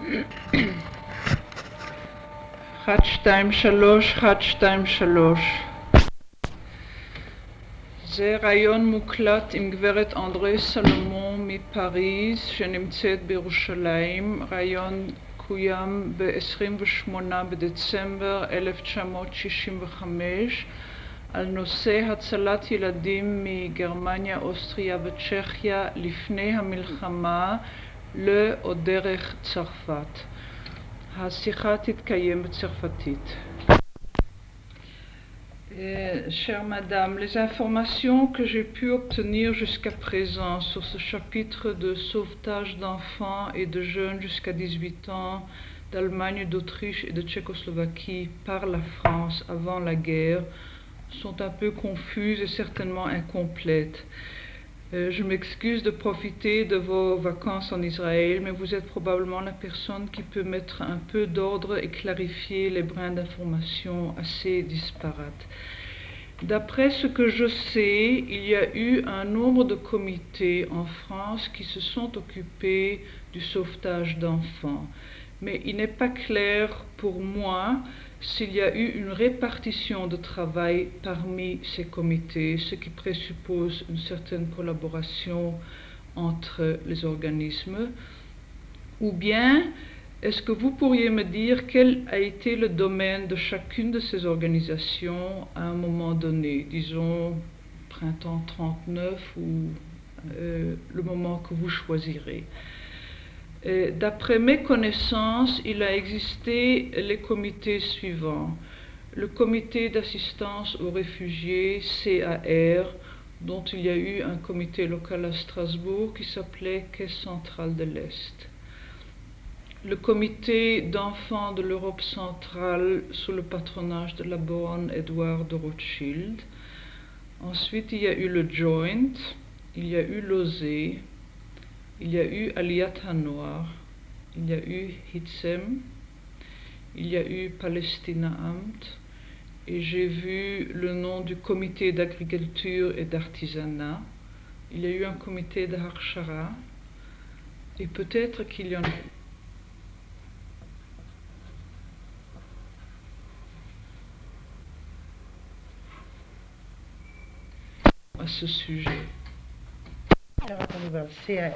1, 2, 3, 1, 2, 3. זה ראיון מוקלט עם גברת אנדרי סלומון מפריז שנמצאת בירושלים. ראיון קוים ב-28 בדצמבר 1965 על נושא הצלת ילדים מגרמניה, אוסטריה וצ'כיה לפני המלחמה או דרך צרפת. השיחה תתקיים בצרפתית. Chère Madame, les informations que j'ai pu obtenir jusqu'à présent sur ce chapitre de sauvetage d'enfants et de jeunes jusqu'à 18 ans d'Allemagne, d'Autriche et de Tchécoslovaquie par la France avant la guerre sont un peu confuses et certainement incomplètes. Je m'excuse de profiter de vos vacances en Israël, mais vous êtes probablement la personne qui peut mettre un peu d'ordre et clarifier les brins d'informations assez disparates. D'après ce que je sais, il y a eu un nombre de comités en France qui se sont occupés du sauvetage d'enfants. Mais il n'est pas clair pour moi s'il y a eu une répartition de travail parmi ces comités, ce qui présuppose une certaine collaboration entre les organismes, ou bien est-ce que vous pourriez me dire quel a été le domaine de chacune de ces organisations à un moment donné, disons printemps 39 ou le moment que vous choisirez. D'après mes connaissances, il a existé les comités suivants. Le comité d'assistance aux réfugiés, CAR, dont il y a eu un comité local à Strasbourg qui s'appelait Caisse centrale de l'Est. Le comité d'enfants de l'Europe centrale sous le patronage de la baronne Édouard de Rothschild. Ensuite, il y a eu le Joint, il y a eu l'OSE, il y a eu Aliyat HaNoar, il y a eu Hitzem, il y a eu Palestina Amt, et j'ai vu le nom du comité d'agriculture et d'artisanat. Il y a eu un comité de Harshara, et peut-être qu'il y en a à ce sujet. Alors, attendez voir, CAR.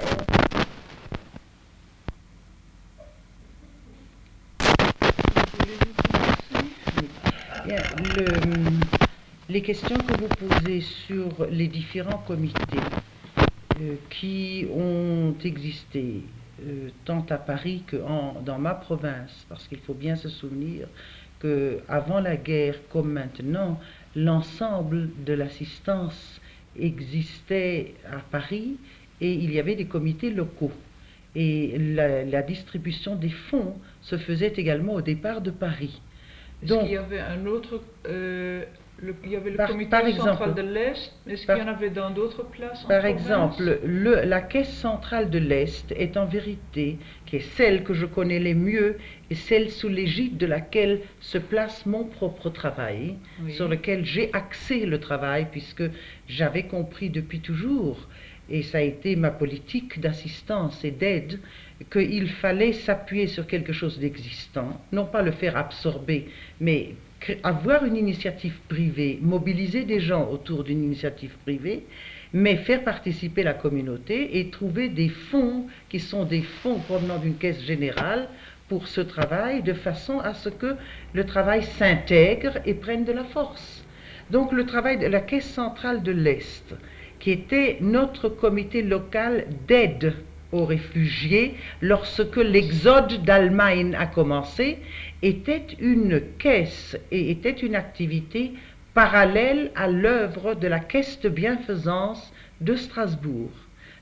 Bien, les questions que vous posez sur les différents comités qui ont existé tant à Paris que dans ma province, parce qu'il faut bien se souvenir qu'avant la guerre comme maintenant, l'ensemble de l'assistance existait à Paris et il y avait des comités locaux. Et la distribution des fonds se faisait également au départ de Paris. Donc, il y avait un autre, il y avait le comité central de l'Est, est-ce qu'il y en avait dans d'autres places en Par province? exemple, la Caisse centrale de l'Est est en vérité, qui est celle que je connais le mieux, et celle sous l'égide de laquelle se place mon propre travail, oui, sur lequel j'ai axé le travail, puisque j'avais compris depuis toujours, et ça a été ma politique d'assistance et d'aide, qu'il fallait s'appuyer sur quelque chose d'existant, non pas le faire absorber, mais avoir une initiative privée, mobiliser des gens autour d'une initiative privée, mais faire participer la communauté et trouver des fonds qui sont des fonds provenant d'une caisse générale pour ce travail, de façon à ce que le travail s'intègre et prenne de la force. Donc le travail de la Caisse centrale de l'Est, qui était notre comité local d'aide aux réfugiés lorsque l'exode d'Allemagne a commencé, était une caisse et était une activité parallèle à l'œuvre de la Caisse de bienfaisance de Strasbourg.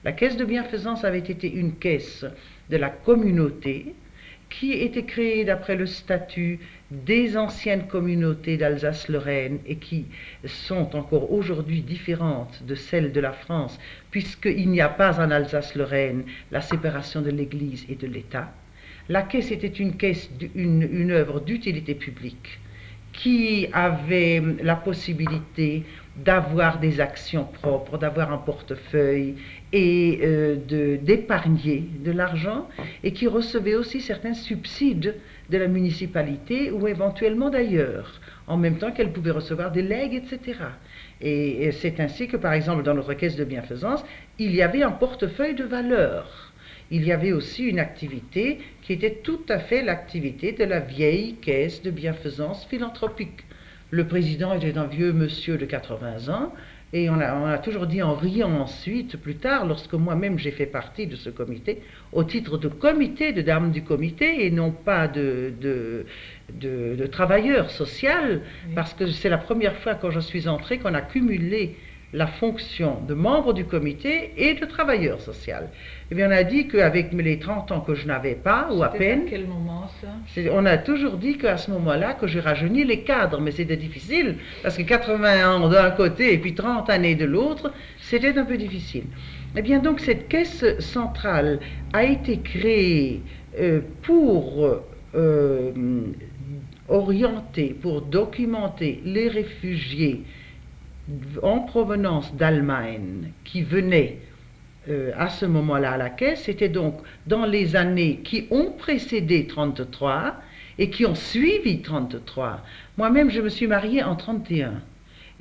La Caisse de bienfaisance avait été une caisse de la communauté qui était créée d'après le statut des anciennes communautés d'Alsace-Lorraine et qui sont encore aujourd'hui différentes de celles de la France, puisqu'il n'y a pas en Alsace-Lorraine la séparation de l'Église et de l'État. La caisse était une caisse, une œuvre d'utilité publique qui avaient la possibilité d'avoir des actions propres, d'avoir un portefeuille et d'épargner de l'argent, et qui recevaient aussi certains subsides de la municipalité ou éventuellement d'ailleurs, en même temps qu'elles pouvaient recevoir des legs, etc. Et c'est ainsi que, par exemple, dans notre caisse de bienfaisance, il y avait un portefeuille de valeurs. Il y avait aussi une activité qui était tout à fait l'activité de la vieille caisse de bienfaisance philanthropique. Le président était un vieux monsieur de 80 ans, et on a toujours dit en riant ensuite, plus tard, lorsque moi-même j'ai fait partie de ce comité, au titre de comité, de dame du comité, et non pas de travailleur social, oui. Parce que c'est la première fois quand je suis entrée qu'on a cumulé la fonction de membre du comité et de travailleur social. Eh bien, on a dit qu'avec les 30 ans que je n'avais pas, ou à peine... à quel moment ça? On a toujours dit qu'à ce moment-là, que j'ai rajeuni les cadres, mais c'était difficile, parce que 80 ans d'un côté et puis 30 années de l'autre, c'était un peu difficile. Eh bien, donc, cette caisse centrale a été créée pour orienter, pour documenter les réfugiés en provenance d'Allemagne qui venaient à ce moment-là à la caisse. C'était donc dans les années qui ont précédé 1933 et qui ont suivi 1933. Moi-même, je me suis mariée en 1931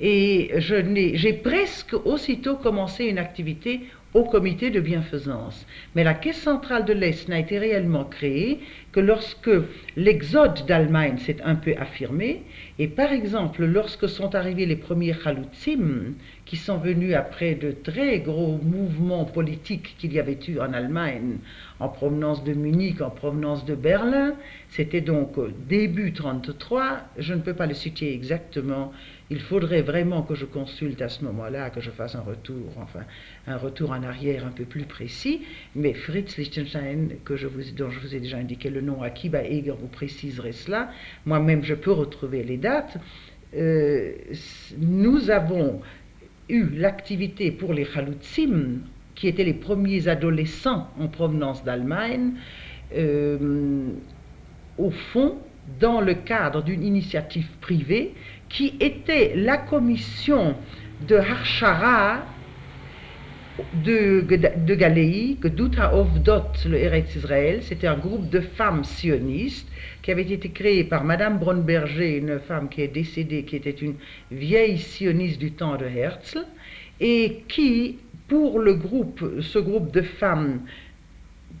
et j'ai presque aussitôt commencé une activité au comité de bienfaisance. Mais la Caisse centrale de l'Est n'a été réellement créée que lorsque l'exode d'Allemagne s'est un peu affirmé, et par exemple, lorsque sont arrivés les premiers Chalutzim, qui sont venus après de très gros mouvements politiques qu'il y avait eu en Allemagne, en provenance de Munich, en provenance de Berlin, c'était donc début 1933, je ne peux pas le citer exactement, il faudrait vraiment que je consulte à ce moment-là, que je fasse un retour, enfin un retour en arrière un peu plus précis, mais Fritz Lichtenstein, dont je vous ai déjà indiqué le nom, Akiba Eger vous préciserait cela, moi-même je peux retrouver les dates. Nous avons eu l'activité pour les Chalutzim, qui étaient les premiers adolescents en provenance d'Allemagne, au fond, dans le cadre d'une initiative privée qui était la commission de Harshara de Galei, Gedut HaOvdot, le Eretz Israël. C'était un groupe de femmes sionistes qui avait été créé par Madame Bronberger, une femme qui est décédée, qui était une vieille sioniste du temps de Herzl, et qui, pour ce groupe de femmes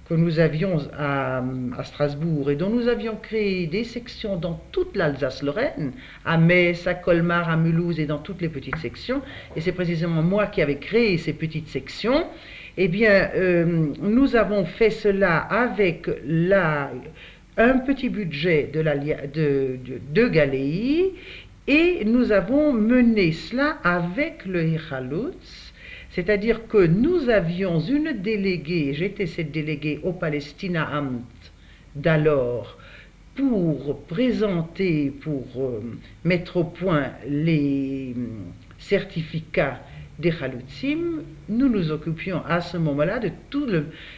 que nous avions à Strasbourg et dont nous avions créé des sections dans toute l'Alsace-Lorraine, à Metz, à Colmar, à Mulhouse et dans toutes les petites sections, et c'est précisément moi qui avais créé ces petites sections, eh bien, nous avons fait cela avec un petit budget de Galei, et nous avons mené cela avec le Hichalutz. C'est-à-dire que nous avions une déléguée, j'étais cette déléguée au Palästinaamt d'alors, pour présenter, pour mettre au point les certificats des Chalutzim. Nous nous occupions à ce moment-là de tout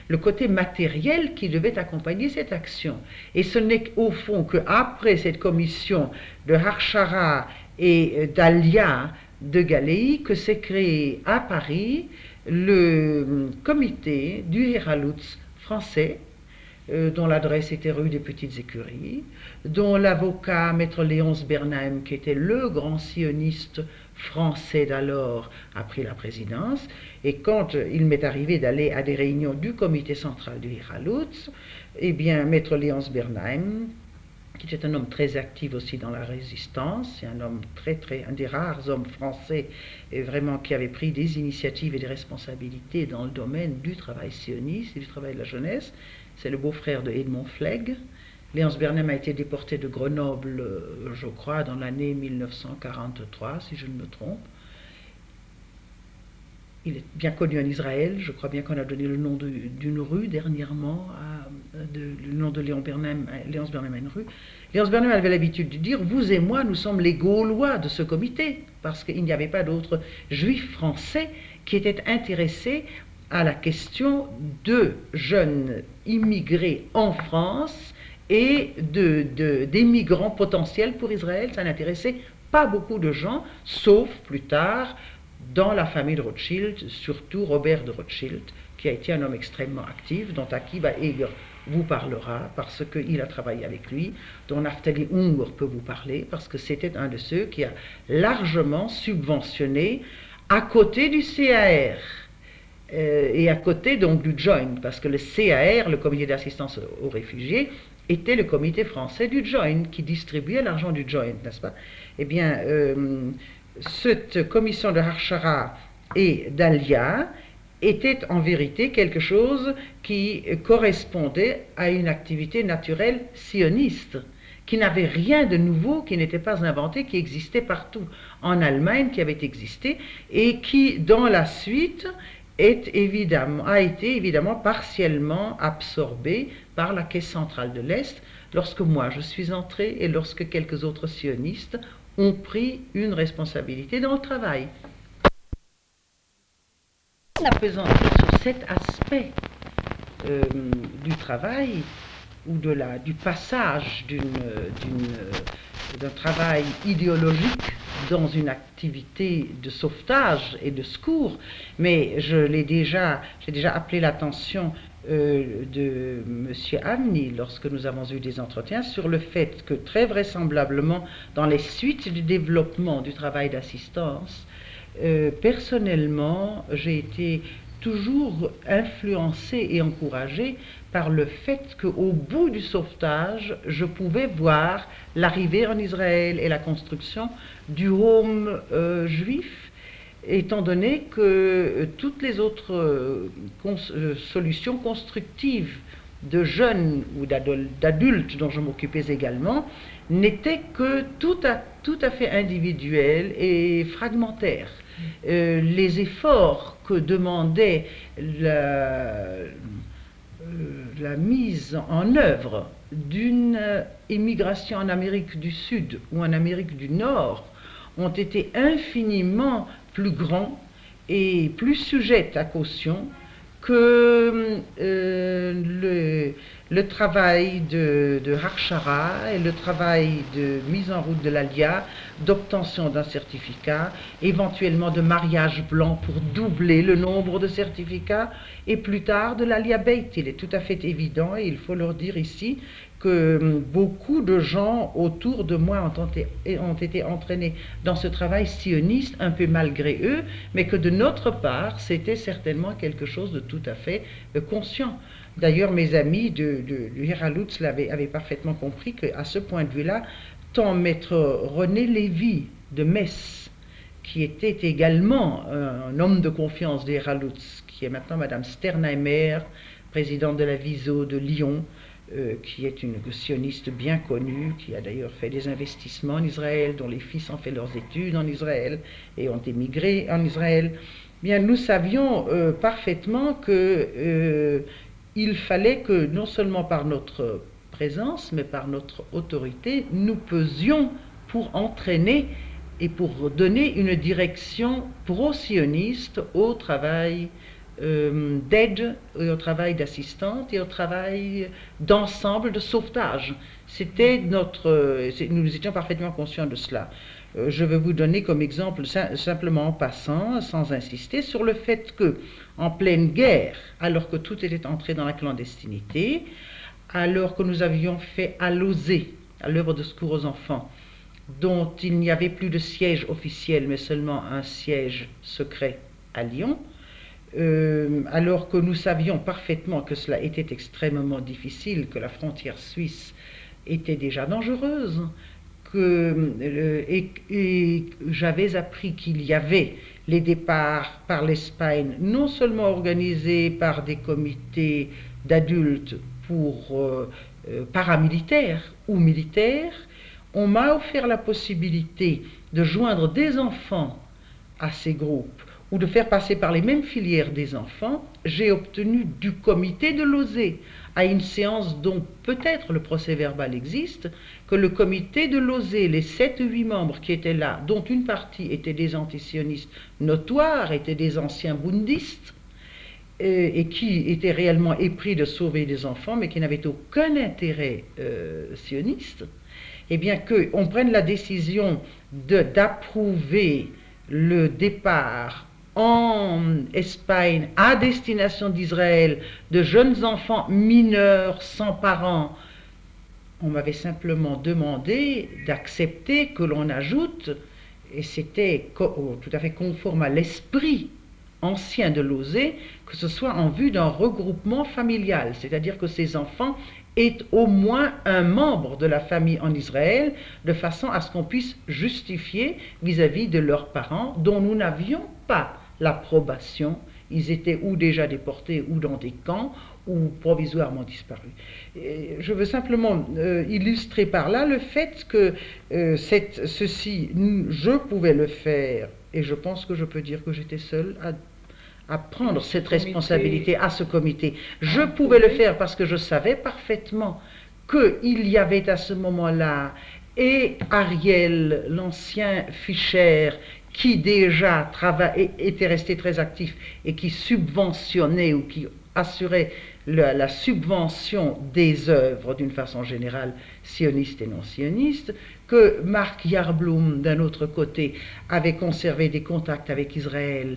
le côté matériel qui devait accompagner cette action. Et ce n'est au fond qu'après cette commission de Harshara et d'Alia, de Galei, que s'est créé à Paris le comité du Hichalutz français, dont l'adresse était rue des Petites Écuries, dont l'avocat Maître Léonce Bernheim, qui était le grand sioniste français d'alors, a pris la présidence. Et quand il m'est arrivé d'aller à des réunions du comité central du Hichalutz, eh bien, Maître Léonce Bernheim, qui était un homme très actif aussi dans la résistance, c'est un homme un des rares hommes français vraiment qui avait pris des initiatives et des responsabilités dans le domaine du travail sioniste et du travail de la jeunesse. C'est le beau-frère de Edmond Flegg. Léonce Bernheim a été déporté de Grenoble, je crois, dans l'année 1943, si je ne me trompe. Il est bien connu en Israël, je crois bien qu'on a donné le nom d'une rue dernièrement, le nom de Léonce Bernheim à une rue. Léonce Bernheim avait l'habitude de dire « Vous et moi, nous sommes les Gaulois de ce comité », parce qu'il n'y avait pas d'autres juifs français qui étaient intéressés à la question de jeunes immigrés en France et d'émigrants potentiels pour Israël. Ça n'intéressait pas beaucoup de gens, sauf plus tard dans la famille de Rothschild, surtout Robert de Rothschild, qui a été un homme extrêmement actif, dont Akiva Eger vous parlera parce qu'il a travaillé avec lui, dont Naftali Unger peut vous parler parce que c'était un de ceux qui a largement subventionné à côté du CAR et à côté donc du Joint, parce que le CAR, le comité d'assistance aux réfugiés, était le comité français du Joint qui distribuait l'argent du Joint, n'est-ce pas? Eh bien, cette commission de Harshara et d'Alia était en vérité quelque chose qui correspondait à une activité naturelle sioniste, qui n'avait rien de nouveau, qui n'était pas inventé, qui existait partout en Allemagne, qui avait existé, et qui, dans la suite, a été évidemment partiellement absorbé par la Caisse centrale de l'Est, lorsque moi je suis entré et lorsque quelques autres sionistes ont pris une responsabilité dans le travail. Apaisantir sur cet aspect du travail ou du passage d'un travail idéologique dans une activité de sauvetage et de secours, mais j'ai déjà appelé l'attention de M. Avni lorsque nous avons eu des entretiens sur le fait que très vraisemblablement dans les suites du développement du travail d'assistance, personnellement j'ai été toujours influencé et encouragé par le fait qu'au bout du sauvetage, je pouvais voir l'arrivée en Israël et la construction du home juif, étant donné que toutes les autres solutions constructives de jeunes ou d'adultes dont je m'occupais également n'étaient que tout à fait individuelles et fragmentaires. Les efforts que demandait la mise en œuvre d'une immigration en Amérique du Sud ou en Amérique du Nord ont été infiniment plus grands et plus sujettes à caution que le travail de Harshara et le travail de mise en route de l'Alia, d'obtention d'un certificat, éventuellement de mariage blanc pour doubler le nombre de certificats, et plus tard de l'Alia Beit. Il est tout à fait évident, et il faut leur dire ici, que beaucoup de gens autour de moi ont été entraînés dans ce travail sioniste, un peu malgré eux, mais que de notre part, c'était certainement quelque chose de tout à fait conscient. D'ailleurs, mes amis du Heralutz avaient parfaitement compris qu'à ce point de vue-là, tant maître René Lévy de Metz, qui était également un homme de confiance des Heralutz, qui est maintenant Madame Sternheimer, présidente de la Viso de Lyon, qui est une sioniste bien connue, qui a d'ailleurs fait des investissements en Israël, dont les fils ont fait leurs études en Israël et ont émigré en Israël. Bien, nous savions parfaitement que il fallait que non seulement par notre présence, mais par notre autorité, nous pesions pour entraîner et pour donner une direction pro-sioniste au travail d'aide, et au travail d'assistante et au travail d'ensemble de sauvetage. Nous étions parfaitement conscients de cela. Je vais vous donner comme exemple, simplement en passant, sans insister, sur le fait que, en pleine guerre, alors que tout était entré dans la clandestinité, alors que nous avions fait à l'OSE, à l'œuvre de secours aux enfants, dont il n'y avait plus de siège officiel, mais seulement un siège secret à Lyon, alors que nous savions parfaitement que cela était extrêmement difficile, que la frontière suisse était déjà dangereuse, et j'avais appris qu'il y avait les départs par l'Espagne, non seulement organisés par des comités d'adultes paramilitaires ou militaires. On m'a offert la possibilité de joindre des enfants à ces groupes ou de faire passer par les mêmes filières des enfants. J'ai obtenu du comité de l'OSE, à une séance dont peut-être le procès-verbal existe, que le comité de l'OSE, les 7 ou 8 membres qui étaient là, dont une partie étaient des antisionistes notoires, étaient des anciens bundistes, et qui était réellement épris de sauver des enfants, mais qui n'avait aucun intérêt sioniste, eh bien qu'on prenne la décision d'approuver le départ en Espagne à destination d'Israël de jeunes enfants mineurs sans parents. On m'avait simplement demandé d'accepter que l'on ajoute, et c'était tout à fait conforme à l'esprit ancien de l'OSE, que ce soit en vue d'un regroupement familial, c'est-à-dire que ces enfants aient au moins un membre de la famille en Israël, de façon à ce qu'on puisse justifier vis-à-vis de leurs parents, dont nous n'avions pas l'approbation. Ils étaient ou déjà déportés ou dans des camps ou provisoirement disparus. Et je veux simplement illustrer par là le fait que je pouvais le faire, et je pense que je peux dire que j'étais seule à prendre cette responsabilité à ce comité. Je pouvais le faire parce que je savais parfaitement qu'il y avait à ce moment-là et Ariel, l'ancien Fischer, qui déjà était resté très actif et qui subventionnait ou qui assurait la subvention des œuvres d'une façon générale, sionistes et non sionistes, que Marc Yarblum, d'un autre côté, avait conservé des contacts avec Israël,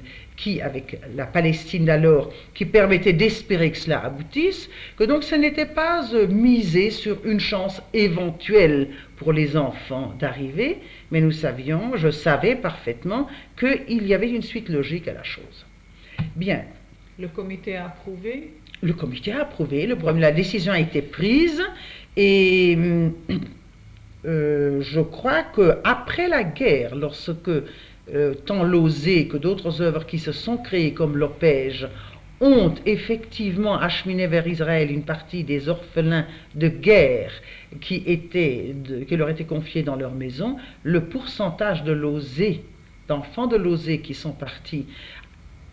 avec la Palestine d'alors, qui permettait d'espérer que cela aboutisse, que donc ce n'était pas misé sur une chance éventuelle pour les enfants d'arriver, mais je savais parfaitement qu'il y avait une suite logique à la chose. Bien. Le comité a approuvé? Le comité a approuvé, la décision a été prise, et je crois qu'après la guerre, lorsque tant l'OSE que d'autres œuvres qui se sont créées comme l'Opège ont effectivement acheminé vers Israël une partie des orphelins de guerre qui leur étaient confiés dans leur maison, le pourcentage de l'OSE, d'enfants de l'OSE qui sont partis,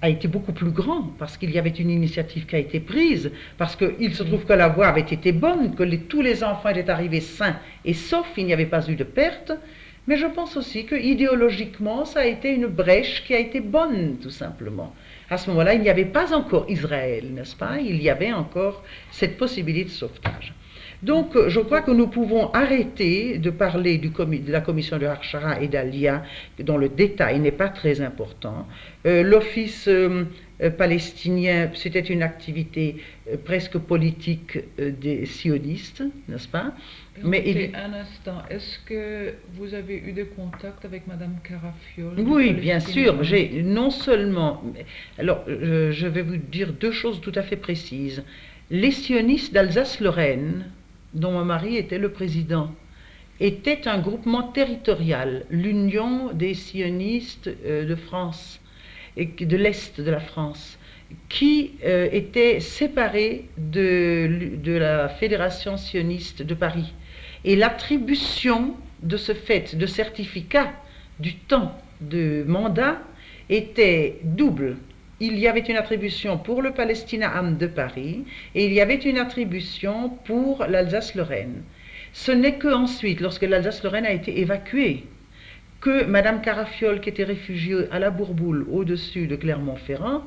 a été beaucoup plus grand, parce qu'il y avait une initiative qui a été prise, parce qu'il se trouve que la voie avait été bonne, que tous les enfants étaient arrivés sains et saufs, il n'y avait pas eu de perte, mais je pense aussi que idéologiquement, ça a été une brèche qui a été bonne, tout simplement. À ce moment-là, il n'y avait pas encore Israël, n'est-ce pas? Il y avait encore cette possibilité de sauvetage. Donc, je crois que nous pouvons arrêter de parler de la commission de Hachara et d'Alia, dont le détail n'est pas très important. L'office palestinien, c'était une activité presque politique des sionistes, n'est-ce pas? Un instant, est-ce que vous avez eu des contacts avec Madame Carafiol? Oui, bien sûr. Non seulement... Alors, je vais vous dire deux choses tout à fait précises. Les sionistes d'Alsace-Lorraine, dont mon mari était le président, était un groupement territorial, l'Union des sionistes de France, et de l'Est de la France, qui était séparé de la Fédération sioniste de Paris. Et l'attribution de ce fait de certificat du temps de mandat était double. Il y avait une attribution pour le Palästinaamt de Paris et il y avait une attribution pour l'Alsace-Lorraine. Ce n'est qu'ensuite, lorsque l'Alsace-Lorraine a été évacuée, que Madame Carafiol, qui était réfugiée à la Bourboule, au-dessus de Clermont-Ferrand,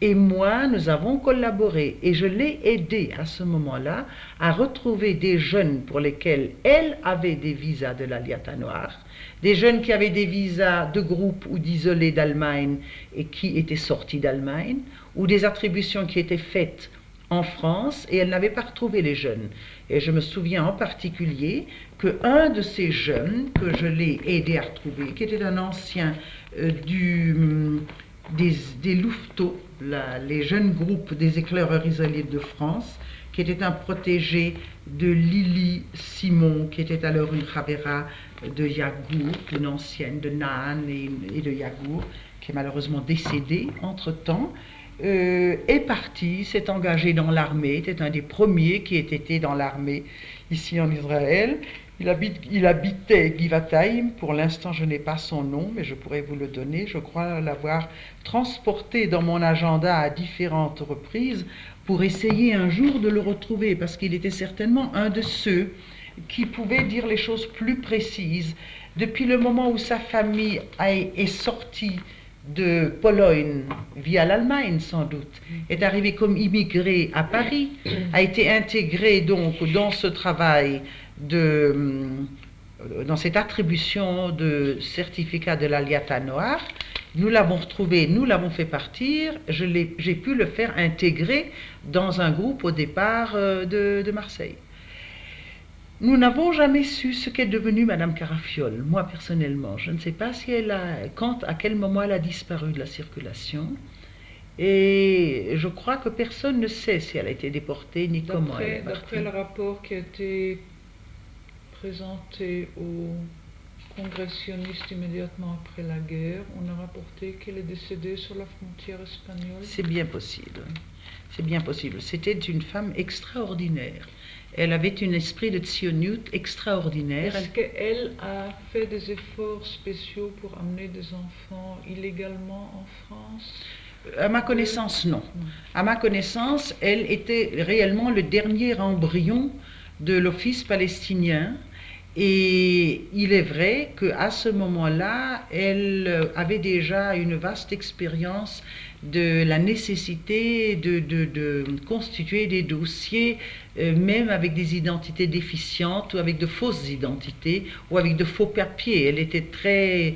et moi, nous avons collaboré et je l'ai aidée à ce moment-là à retrouver des jeunes pour lesquels elle avait des visas de l'Aliata Noire, des jeunes qui avaient des visas de groupe ou d'isolés d'Allemagne et qui étaient sortis d'Allemagne, ou des attributions qui étaient faites en France et elle n'avait pas retrouvé les jeunes. Et je me souviens en particulier qu'un de ces jeunes que je l'ai aidé à retrouver, qui était un ancien des Louveteaux, les jeunes groupes des éclaireurs israéliens de France, qui était un protégé de Lily Simon, qui était alors une Chavera de Yagour, une ancienne de Nahane et de Yagour, qui est malheureusement décédée entre-temps, est parti, s'est engagé dans l'armée, était un des premiers qui ait été dans l'armée ici en Israël. Il habitait Givatayim, pour l'instant je n'ai pas son nom, mais je pourrais vous le donner. Je crois l'avoir transporté dans mon agenda à différentes reprises pour essayer un jour de le retrouver, parce qu'il était certainement un de ceux qui pouvaient dire les choses plus précises. Depuis le moment où sa famille est sortie de Pologne, via l'Allemagne sans doute, est arrivé comme immigré à Paris, a été intégré donc dans ce travail dans cette attribution de certificat de l'Aliata Noire. Nous l'avons retrouvé, nous l'avons fait partir, j'ai pu le faire intégrer dans un groupe au départ de Marseille. Nous n'avons jamais su ce qu'est devenue Madame Carafiol, moi personnellement. Je ne sais pas si à quel moment elle a disparu de la circulation. Et je crois que personne ne sait si elle a été déportée ni comment elle est partie. D'après le rapport qui a été présenté aux congressionnistes immédiatement après la guerre, on a rapporté qu'elle est décédée sur la frontière espagnole. C'est bien possible. C'est bien possible. C'était une femme extraordinaire. Elle avait un esprit de tzionut extraordinaire. Est-ce qu'elle a fait des efforts spéciaux pour amener des enfants illégalement en France? À ma connaissance, non. À ma connaissance, elle était réellement le dernier embryon de l'Office palestinien. Et il est vrai qu'à ce moment-là, elle avait déjà une vaste expérience de la nécessité de constituer des dossiers, même avec des identités déficientes ou avec de fausses identités ou avec de faux papiers. Elle était très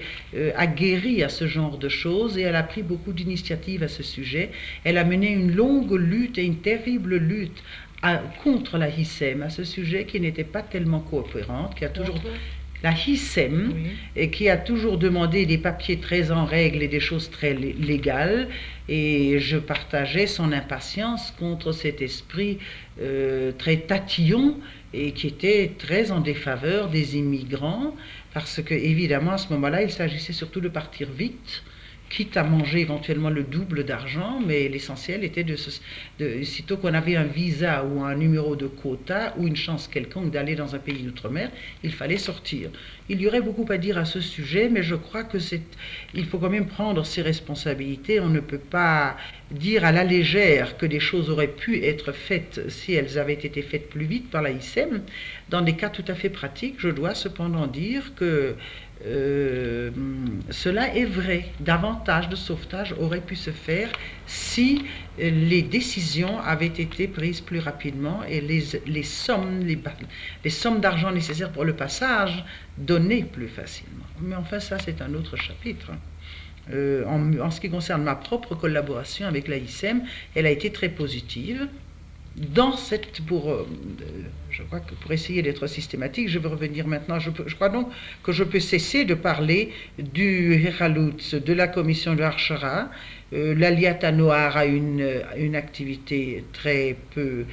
aguerrie à ce genre de choses et elle a pris beaucoup d'initiatives à ce sujet. Elle a mené une longue lutte et une terrible lutte contre la HISEM à ce sujet, qui n'était pas tellement coopérante, qui a toujours la HISEM, et qui a toujours demandé des papiers très en règle et des choses très légales, et je partageais son impatience contre cet esprit très tatillon et qui était très en défaveur des immigrants, parce que évidemment à ce moment-là il s'agissait surtout de partir vite, quitte à manger éventuellement le double d'argent, mais l'essentiel était sitôt qu'on avait un visa ou un numéro de quota ou une chance quelconque d'aller dans un pays d'outre-mer, il fallait sortir. Il y aurait beaucoup à dire à ce sujet, mais je crois que il faut quand même prendre ses responsabilités. On ne peut pas dire à la légère que des choses auraient pu être faites si elles avaient été faites plus vite par la HISEM. Dans des cas tout à fait pratiques, je dois cependant dire que cela est vrai. Davantage de sauvetage aurait pu se faire si les décisions avaient été prises plus rapidement et les sommes d'argent nécessaires pour le passage données plus facilement. Mais enfin, ça c'est un autre chapitre. En ce qui concerne ma propre collaboration avec la HISEM, elle a été très positive. Je crois que pour essayer d'être systématique, je vais revenir maintenant. Je crois donc que je peux cesser de parler du Heralutz, de la commission de Archara. L'Aliata Noire a une activité très peu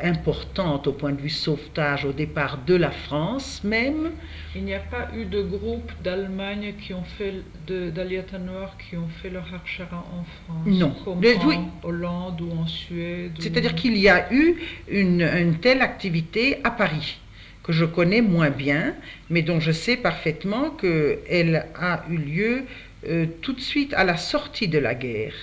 importante au point de vue sauvetage au départ de la France même. Il n'y a pas eu de groupe d'Allemagne qui ont fait d'Aliata Noire qui ont fait leur Archara en France? Non. Comme en Hollande ou en Suède? C'est-à-dire qu'il y a eu une telle activité à Paris, que je connais moins bien, mais dont je sais parfaitement qu'elle a eu lieu tout de suite à la sortie de la guerre.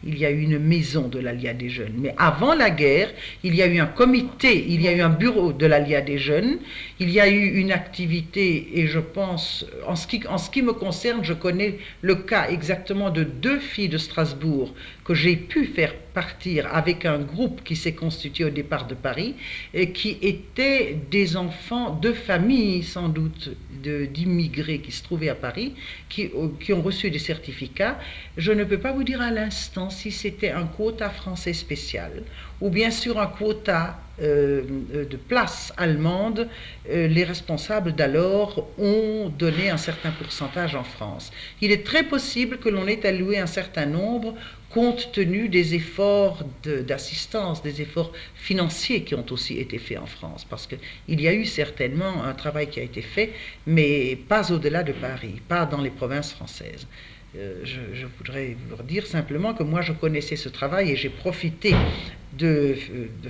Il y a eu une maison de l'Alia des Jeunes. Mais avant la guerre, il y a eu un comité, il y a eu un bureau de l'Alia des Jeunes, il y a eu une activité, et je pense, en ce qui me concerne, je connais le cas exactement de 2 filles de Strasbourg que j'ai pu faire partir avec un groupe qui s'est constitué au départ de Paris, et qui étaient des enfants de familles, sans doute, d'immigrés qui se trouvaient à Paris, qui ont reçu des certificats. Je ne peux pas vous dire à l'instant si c'était un quota français spécial ou bien sûr un quota de place allemande. Les responsables d'alors ont donné un certain pourcentage en France. Il est très possible que l'on ait alloué un certain nombre compte tenu des efforts d'assistance, des efforts financiers qui ont aussi été faits en France, parce qu'il y a eu certainement un travail qui a été fait, mais pas au-delà de Paris, pas dans les provinces françaises. Je voudrais vous dire simplement que moi je connaissais ce travail et j'ai profité de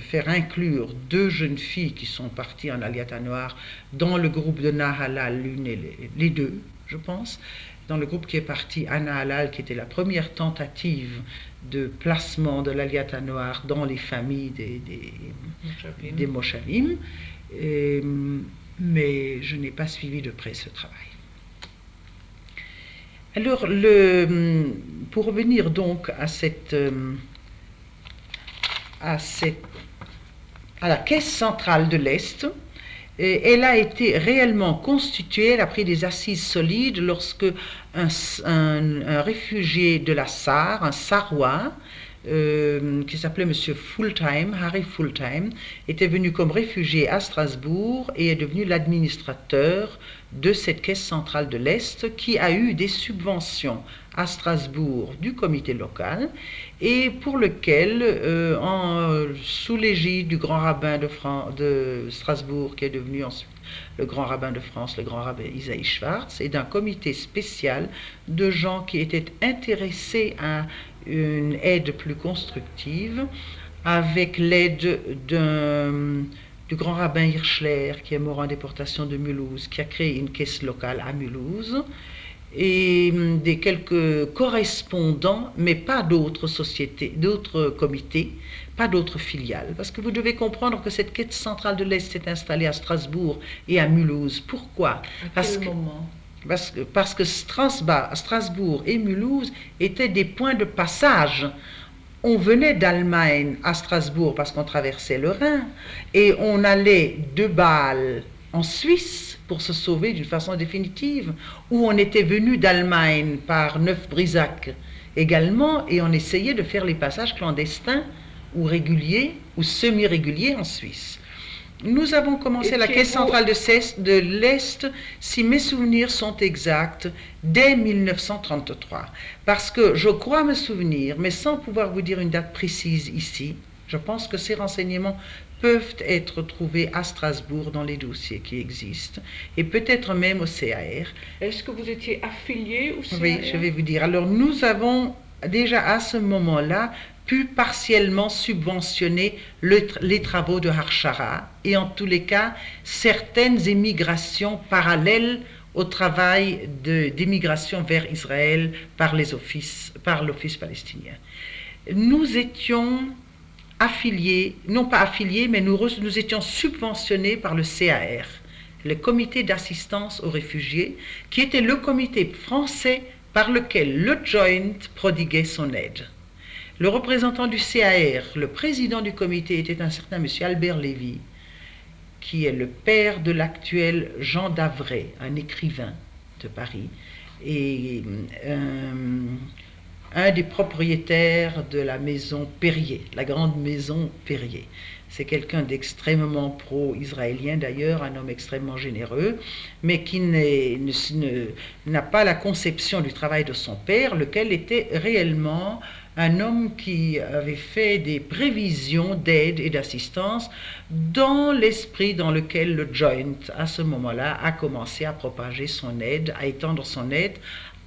faire inclure 2 jeunes filles qui sont parties en Aliata Noire dans le groupe de Nahalal, les 2, je pense, dans le groupe qui est parti à Nahalal, qui était la première tentative de placement de l'Aliata Noire dans les familles des Moshavim, mais je n'ai pas suivi de près ce travail. Alors, pour revenir donc à la caisse centrale de l'Est, elle a été réellement constituée, elle a pris des assises solides lorsque un réfugié de la Sarre, un Sarrois, qui s'appelait M. Fulltime, Harry Fulltime, était venu comme réfugié à Strasbourg et est devenu l'administrateur de cette caisse centrale de l'Est qui a eu des subventions à Strasbourg du comité local et pour lequel, sous l'égide du grand rabbin de Strasbourg qui est devenu ensuite le grand rabbin de France, le grand rabbin Isaïe Schwartz, et d'un comité spécial de gens qui étaient intéressés à une aide plus constructive, avec l'aide du grand rabbin Hirschler, qui est mort en déportation de Mulhouse, qui a créé une caisse locale à Mulhouse, et des quelques correspondants, mais pas d'autres sociétés, d'autres comités, pas d'autres filiales. Parce que vous devez comprendre que cette caisse centrale de l'Est s'est installée à Strasbourg et à Mulhouse. Pourquoi? À quel moment? Parce que Strasbourg et Mulhouse étaient des points de passage. On venait d'Allemagne à Strasbourg parce qu'on traversait le Rhin et on allait de Bâle en Suisse pour se sauver d'une façon définitive, ou on était venu d'Allemagne par Neuf-Brisach également et on essayait de faire les passages clandestins ou réguliers ou semi-réguliers en Suisse. Nous avons commencé la caisse centrale de l'Est, si mes souvenirs sont exacts, dès 1933. Parce que je crois me souvenir, mais sans pouvoir vous dire une date précise ici, je pense que ces renseignements peuvent être trouvés à Strasbourg dans les dossiers qui existent, et peut-être même au CAR. Est-ce que vous étiez affilié au CAR? Oui, je vais vous dire. Alors nous avons déjà à ce moment-là pu partiellement subventionner les travaux de Harshara et en tous les cas certaines émigrations parallèles au travail d'émigration vers Israël par l'Office palestinien. Nous étions affiliés, non pas affiliés, mais nous étions subventionnés par le CAR, le comité d'assistance aux réfugiés, qui était le comité français par lequel le Joint prodiguait son aide. Le représentant du CAR, le président du comité, était un certain monsieur Albert Lévy, qui est le père de l'actuel Jean Davray, un écrivain de Paris, et un des propriétaires de la maison Perrier, la grande maison Perrier. C'est quelqu'un d'extrêmement pro-israélien d'ailleurs, un homme extrêmement généreux, mais qui n'a pas la conception du travail de son père, lequel était réellement un homme qui avait fait des prévisions d'aide et d'assistance dans l'esprit dans lequel le Joint, à ce moment-là, a commencé à propager son aide, à étendre son aide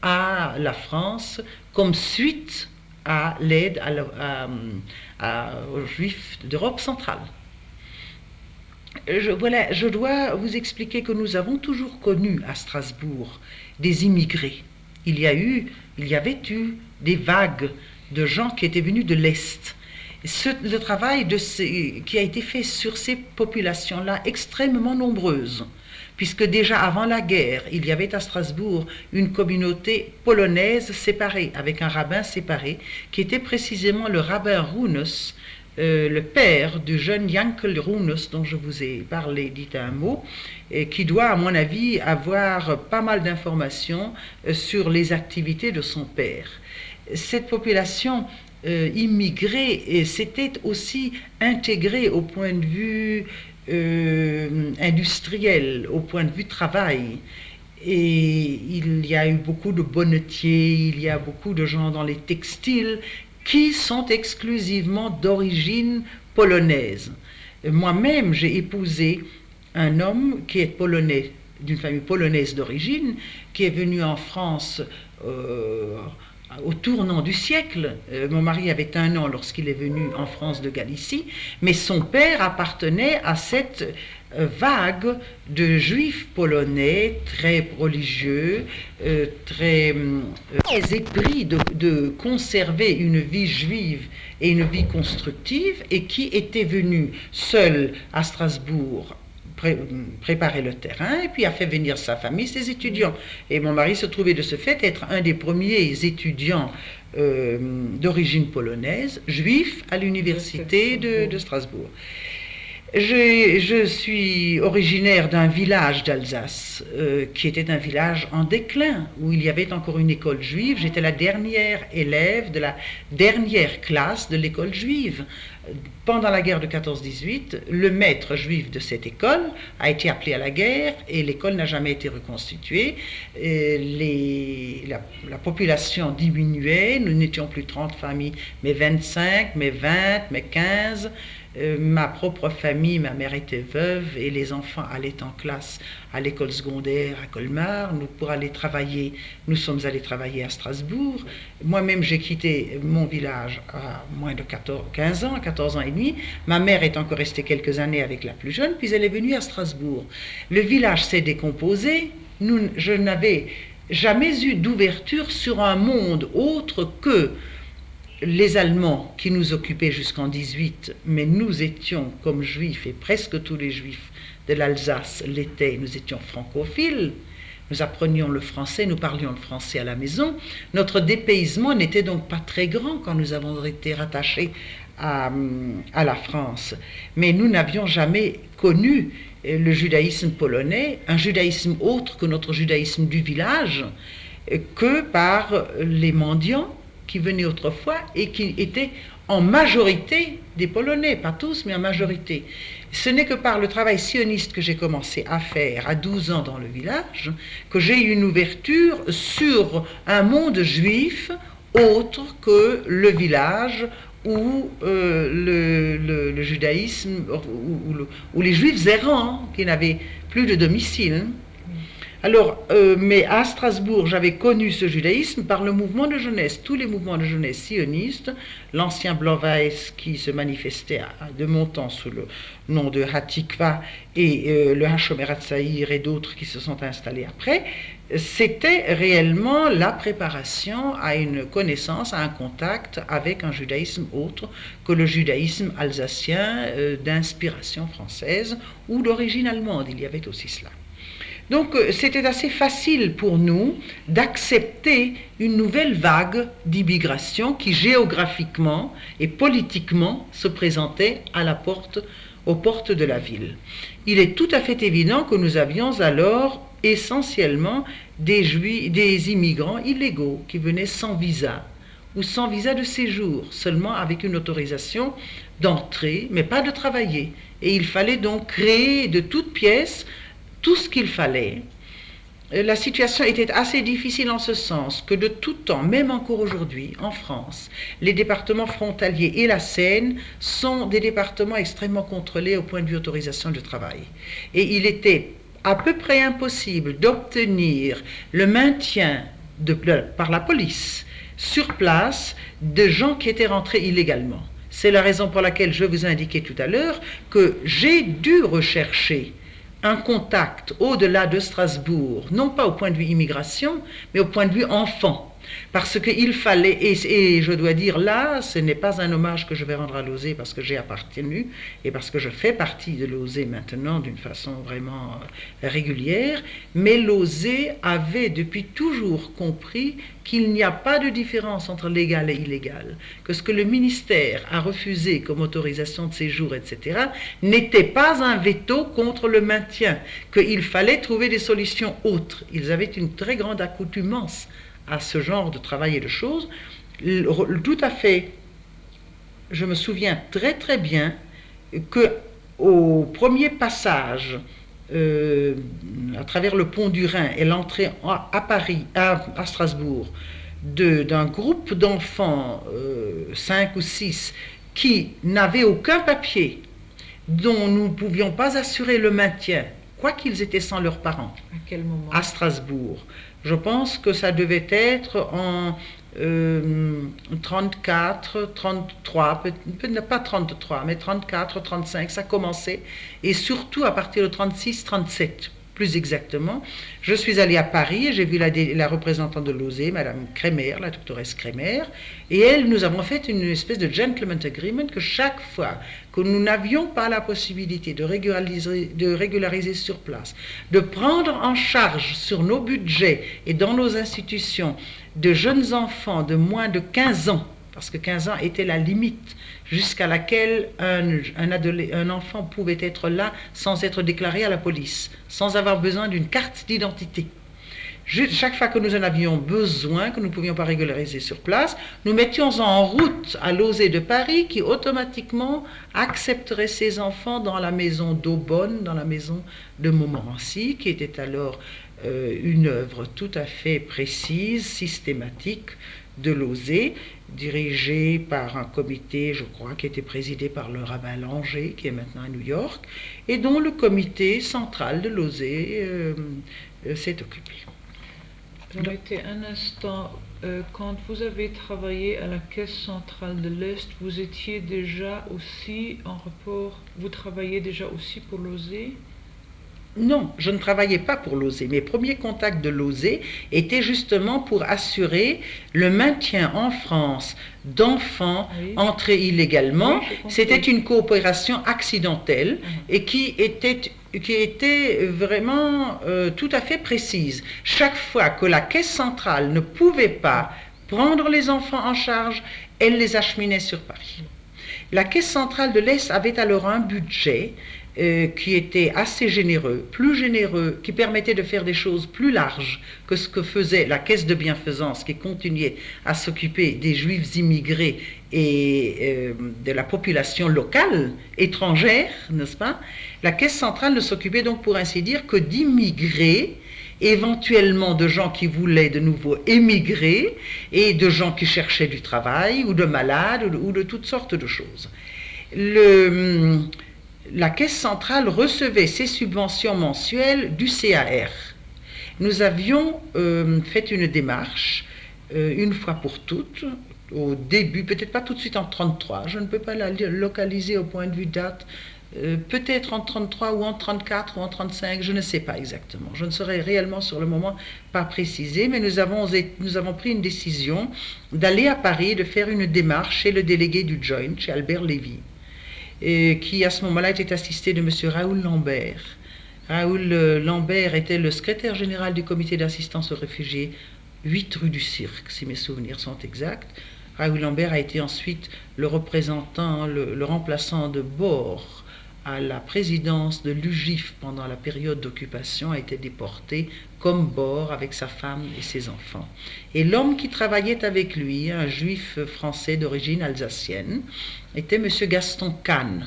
à la France comme suite à l'aide aux Juifs d'Europe centrale. Je dois vous expliquer que nous avons toujours connu à Strasbourg des immigrés. Il y avait eu des vagues de gens qui étaient venus de l'Est. Le travail qui a été fait sur ces populations-là, extrêmement nombreuses, puisque déjà avant la guerre, il y avait à Strasbourg une communauté polonaise séparée, avec un rabbin séparé, qui était précisément le rabbin Runus, le père du jeune Yankel Runus, dont je vous ai parlé, dit un mot, et qui doit, à mon avis, avoir pas mal d'informations sur les activités de son père. Cette population immigrée s'était aussi intégrée au point de vue industriel, au point de vue travail. Et il y a eu beaucoup de bonnetiers, il y a beaucoup de gens dans les textiles qui sont exclusivement d'origine polonaise. Moi-même, j'ai épousé un homme qui est polonais, d'une famille polonaise d'origine, qui est venu en France au tournant du siècle. Mon mari avait 1 an lorsqu'il est venu en France de Galicie, mais son père appartenait à cette vague de juifs polonais très religieux, très épris de conserver une vie juive et une vie constructive, et qui étaient venus seuls à Strasbourg préparé le terrain et puis a fait venir sa famille, ses étudiants. Et mon mari se trouvait de ce fait être un des premiers étudiants d'origine polonaise, juif, à l'université de Strasbourg. Je suis originaire d'un village d'Alsace qui était un village en déclin, où il y avait encore une école juive. J'étais la dernière élève de la dernière classe de l'école juive. Pendant la guerre de 14-18, le maître juif de cette école a été appelé à la guerre et l'école n'a jamais été reconstituée. La population diminuait, nous n'étions plus 30 familles, mais 25, mais 20, mais 15. Ma propre famille, ma mère était veuve et les enfants allaient en classe à l'école secondaire à Colmar. Nous sommes allés travailler à Strasbourg. Moi-même, j'ai quitté mon village à moins de 15 ans, 14 ans et demi. Ma mère est encore restée quelques années avec la plus jeune, puis elle est venue à Strasbourg. Le village s'est décomposé. Je n'avais jamais eu d'ouverture sur un monde autre que les Allemands qui nous occupaient jusqu'en 18, mais nous étions comme juifs, et presque tous les juifs de l'Alsace l'étaient, nous étions francophiles, nous apprenions le français, nous parlions le français à la maison. Notre dépaysement n'était donc pas très grand quand nous avons été rattachés à la France. Mais nous n'avions jamais connu le judaïsme polonais, un judaïsme autre que notre judaïsme du village, que par les mendiants qui venaient autrefois et qui étaient en majorité des Polonais, pas tous, mais en majorité. Ce n'est que par le travail sioniste que j'ai commencé à faire à 12 ans dans le village que j'ai eu une ouverture sur un monde juif autre que le village ou le judaïsme, ou les juifs errants qui n'avaient plus de domicile. Alors, mais à Strasbourg, j'avais connu ce judaïsme par le mouvement de jeunesse, tous les mouvements de jeunesse sionistes, l'ancien Blau-Weiß qui se manifestait de mon temps sous le nom de Hatikva et le Hashomer Hatzair et d'autres qui se sont installés après. C'était réellement la préparation à une connaissance, à un contact avec un judaïsme autre que le judaïsme alsacien d'inspiration française ou d'origine allemande. Il y avait aussi cela. Donc c'était assez facile pour nous d'accepter une nouvelle vague d'immigration qui géographiquement et politiquement se présentait aux portes de la ville. Il est tout à fait évident que nous avions alors essentiellement des immigrants illégaux qui venaient sans visa ou sans visa de séjour, seulement avec une autorisation d'entrer, mais pas de travailler. Et il fallait donc créer de toutes pièces tout ce qu'il fallait. La situation était assez difficile en ce sens que de tout temps, même encore aujourd'hui, en France, les départements frontaliers et la Seine sont des départements extrêmement contrôlés au point de vue autorisation de travail. Et il était à peu près impossible d'obtenir le maintien par la police sur place de gens qui étaient rentrés illégalement. C'est la raison pour laquelle je vous indiquais tout à l'heure que j'ai dû rechercher un contact au-delà de Strasbourg, non pas au point de vue immigration, mais au point de vue enfant. Parce qu'il fallait, et je dois dire là, ce n'est pas un hommage que je vais rendre à l'OSE parce que j'ai appartenu et parce que je fais partie de l'OSE maintenant d'une façon vraiment régulière, mais l'OSE avait depuis toujours compris qu'il n'y a pas de différence entre légal et illégal, que ce que le ministère a refusé comme autorisation de séjour, etc., n'était pas un veto contre le maintien, qu'il fallait trouver des solutions autres. Ils avaient une très grande accoutumance à ce genre de travail et de choses, tout à fait. Je me souviens très très bien que au premier passage à travers le pont du Rhin et l'entrée à Paris, à Strasbourg, d'un groupe d'enfants, 5 ou 6, qui n'avaient aucun papier, dont nous ne pouvions pas assurer le maintien, quoi qu'ils étaient sans leurs parents. À quel moment? À Strasbourg. Je pense que ça devait être en 34, 33, pas 33, mais 34, 35, ça commençait, et surtout à partir de 36, 37, plus exactement, je suis allée à Paris et j'ai vu la représentante de Losey, Madame Kremer, la doctoresse Kremer, et elle, nous avons fait une espèce de gentleman agreement que chaque fois que nous n'avions pas la possibilité de régulariser sur place, de prendre en charge sur nos budgets et dans nos institutions de jeunes enfants de moins de 15 ans, parce que 15 ans était la limite jusqu'à laquelle un enfant pouvait être là sans être déclaré à la police, sans avoir besoin d'une carte d'identité. Chaque fois que nous en avions besoin, que nous ne pouvions pas régulariser sur place, nous mettions en route à Losey de Paris qui automatiquement accepterait ces enfants dans la maison d'Aubonne, dans la maison de Montmorency, qui était alors une œuvre tout à fait précise, systématique de Losey, dirigée par un comité, je crois, qui était présidé par le rabbin Langer, qui est maintenant à New York, et dont le comité central de Losey s'est occupé. Permettez un instant, quand vous avez travaillé à la Caisse centrale de l'Est, vous étiez déjà aussi en rapport, vous travailliez déjà aussi pour Losey? Non, je ne travaillais pas pour Losey. Mes premiers contacts de Losey étaient justement pour assurer le maintien en France d'enfants entrés illégalement. C'était une coopération accidentelle et qui était vraiment tout à fait précise. Chaque fois que la Caisse centrale ne pouvait pas prendre les enfants en charge, elle les acheminait sur Paris. La Caisse centrale de l'Est avait alors un budget qui était assez généreux, plus généreux, qui permettait de faire des choses plus larges que ce que faisait la Caisse de bienfaisance, qui continuait à s'occuper des Juifs immigrés et de la population locale, étrangère, n'est-ce pas? La Caisse centrale ne s'occupait donc, pour ainsi dire, que d'immigrés, éventuellement de gens qui voulaient de nouveau émigrer, et de gens qui cherchaient du travail, ou de malades, ou de toutes sortes de choses. La Caisse centrale recevait ses subventions mensuelles du CAR. Nous avions fait une démarche, une fois pour toutes, au début, peut-être pas tout de suite en 1933, je ne peux pas la localiser au point de vue date, peut-être en 1933 ou en 1934 ou en 1935, je ne sais pas exactement. Je ne saurais réellement sur le moment pas préciser, mais nous avons pris une décision d'aller à Paris, de faire une démarche chez le délégué du Joint, chez Albert Lévy, qui à ce moment-là était assisté de M. Raoul Lambert. Raoul Lambert était le secrétaire général du comité d'assistance aux réfugiés, 8 rue du Cirque, si mes souvenirs sont exacts. Raoul Lambert a été ensuite le représentant, le remplaçant de Bohr à la présidence de l'UGIF pendant la période d'occupation, a été déporté comme Bohr avec sa femme et ses enfants. Et l'homme qui travaillait avec lui, un juif français d'origine alsacienne, était M. Gaston Kahn.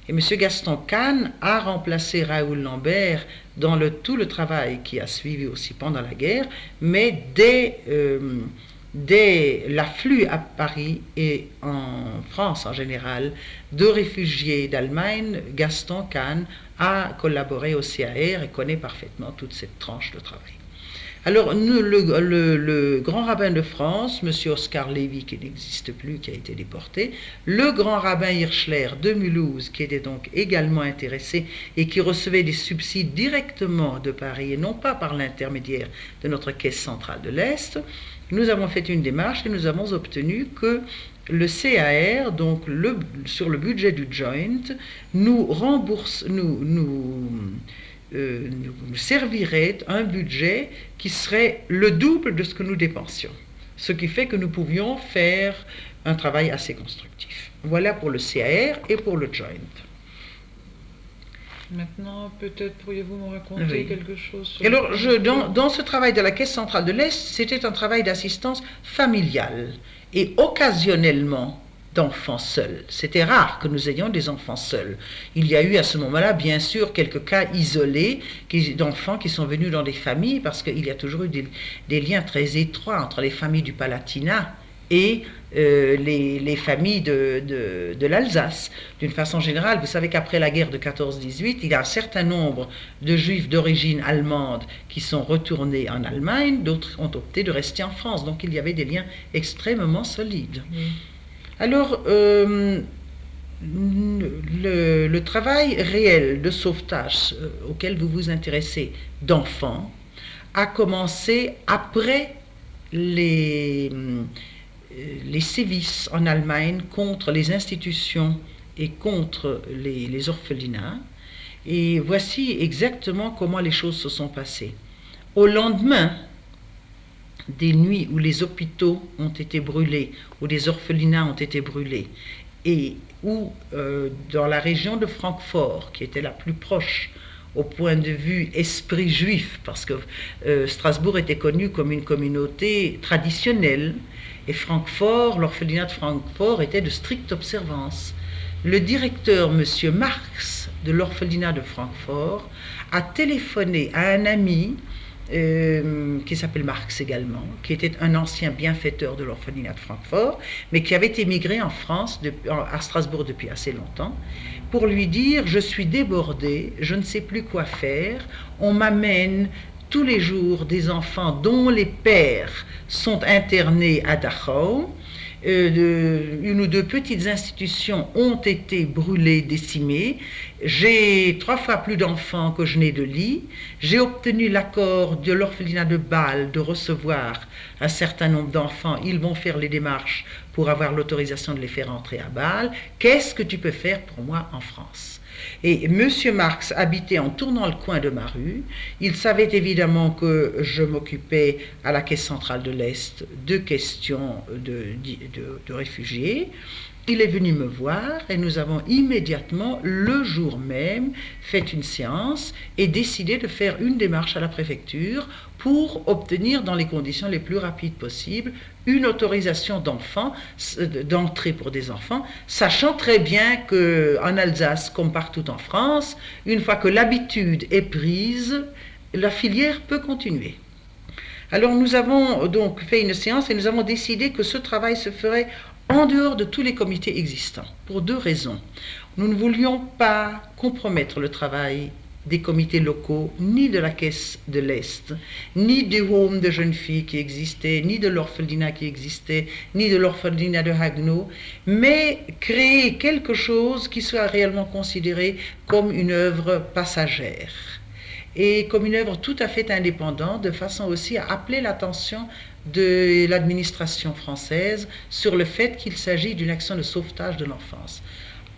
Et M. Gaston Kahn a remplacé Raoul Lambert dans tout le travail qui a suivi aussi pendant la guerre, mais dès l'afflux à Paris et en France en général de réfugiés d'Allemagne, Gaston Kahn a collaboré au CAR et connaît parfaitement toute cette tranche de travail. Alors, le grand rabbin de France, M. Oscar Lévy, qui n'existe plus, qui a été déporté, le grand rabbin Hirschler de Mulhouse, qui était donc également intéressé et qui recevait des subsides directement de Paris et non pas par l'intermédiaire de notre caisse centrale de l'Est, nous avons fait une démarche et nous avons obtenu que le CAR, donc sur le budget du Joint, nous servirait un budget qui serait le double de ce que nous dépensions. Ce qui fait que nous pouvions faire un travail assez constructif. Voilà pour le CAR et pour le Joint. Maintenant, peut-être pourriez-vous me raconter quelque chose sur... Alors, dans ce travail de la Caisse centrale de l'Est, c'était un travail d'assistance familiale et occasionnellement d'enfants seuls. C'était rare que nous ayons des enfants seuls. Il y a eu à ce moment-là, bien sûr, quelques cas isolés d'enfants qui sont venus dans des familles, parce qu'il y a toujours eu des liens très étroits entre les familles du Palatinat et les familles de l'Alsace. D'une façon générale, vous savez qu'après la guerre de 14-18, il y a un certain nombre de juifs d'origine allemande qui sont retournés en Allemagne, d'autres ont opté de rester en France. Donc il y avait des liens extrêmement solides. Alors, le travail réel de sauvetage auquel vous vous intéressez d'enfants a commencé après les sévices en Allemagne contre les institutions et contre les orphelinats. Et voici exactement comment les choses se sont passées. Au lendemain des nuits où les hôpitaux ont été brûlés, où les orphelinats ont été brûlés, et où dans la région de Francfort, qui était la plus proche au point de vue esprit juif, parce que Strasbourg était connu comme une communauté traditionnelle, et Francfort, l'orphelinat de Francfort était de stricte observance. Le directeur, M. Marx, de l'orphelinat de Francfort, a téléphoné à un ami qui s'appelle Marx également, qui était un ancien bienfaiteur de l'orphelinat de Francfort, mais qui avait émigré en France, à Strasbourg depuis assez longtemps, pour lui dire « Je suis débordé, je ne sais plus quoi faire, on m'amène tous les jours des enfants dont les pères sont internés à Dachau, une ou deux petites institutions ont été brûlées, décimées. J'ai 3 fois plus d'enfants que je n'ai de lits. J'ai obtenu l'accord de l'orphelinat de Bâle de recevoir un certain nombre d'enfants. Ils vont faire les démarches pour avoir l'autorisation de les faire entrer à Bâle. Qu'est-ce que tu peux faire pour moi en France ? Et M. Marx habitait en tournant le coin de ma rue. Il savait évidemment que je m'occupais à la Caisse centrale de l'Est de questions de réfugiés. Il est venu me voir et nous avons immédiatement, le jour même, fait une séance et décidé de faire une démarche à la préfecture pour obtenir, dans les conditions les plus rapides possibles, une autorisation d'entrée pour des enfants, sachant très bien qu'en Alsace, comme partout en France, une fois que l'habitude est prise, la filière peut continuer. Alors nous avons donc fait une séance et nous avons décidé que ce travail se ferait en dehors de tous les comités existants, pour 2 raisons. Nous ne voulions pas compromettre le travail des comités locaux, ni de la Caisse de l'Est, ni du home de jeunes filles qui existait, ni de l'orphelinat qui existait, ni de l'orphelinat de Haguenau, mais créer quelque chose qui soit réellement considéré comme une œuvre passagère et comme une œuvre tout à fait indépendante, de façon aussi à appeler l'attention de l'administration française sur le fait qu'il s'agit d'une action de sauvetage de l'enfance.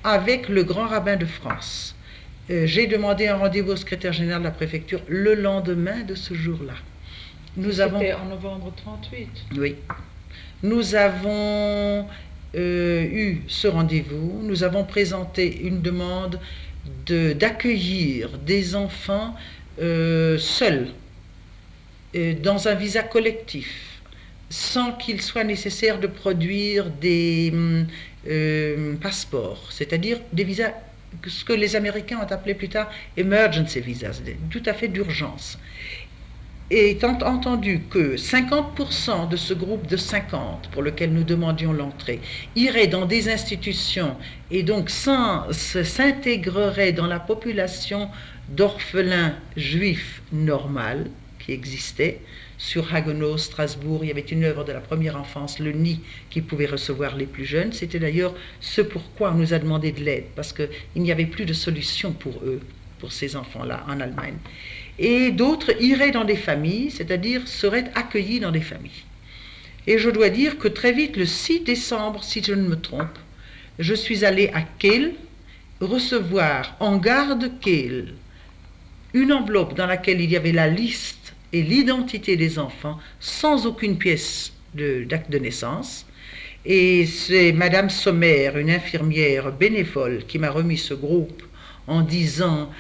Avec le grand rabbin de France, j'ai demandé un rendez-vous au secrétaire général de la préfecture le lendemain de ce jour-là. C'était en novembre 1938. Oui. Nous avons eu ce rendez-vous, nous avons présenté une demande d'accueillir des enfants seuls, dans un visa collectif, sans qu'il soit nécessaire de produire des passeports, c'est-à-dire des visas, ce que les Américains ont appelé plus tard emergency visas, tout à fait d'urgence. Et étant entendu que 50% de ce groupe de 50 pour lequel nous demandions l'entrée irait dans des institutions et donc s'intégrerait dans la population d'orphelins juifs normales qui existait, sur Haguenau, Strasbourg, il y avait une œuvre de la première enfance, le nid, qui pouvait recevoir les plus jeunes. C'était d'ailleurs ce pourquoi on nous a demandé de l'aide, parce qu'il n'y avait plus de solution pour eux, pour ces enfants-là, en Allemagne. Et d'autres iraient dans des familles, c'est-à-dire seraient accueillis dans des familles. Et je dois dire que très vite, le 6 décembre, si je ne me trompe, je suis allée à Kehl recevoir en gare de Kehl une enveloppe dans laquelle il y avait la liste et l'identité des enfants sans aucune pièce d'acte de naissance. Et c'est Madame Sommer, une infirmière bénévole, qui m'a remis ce groupe en disant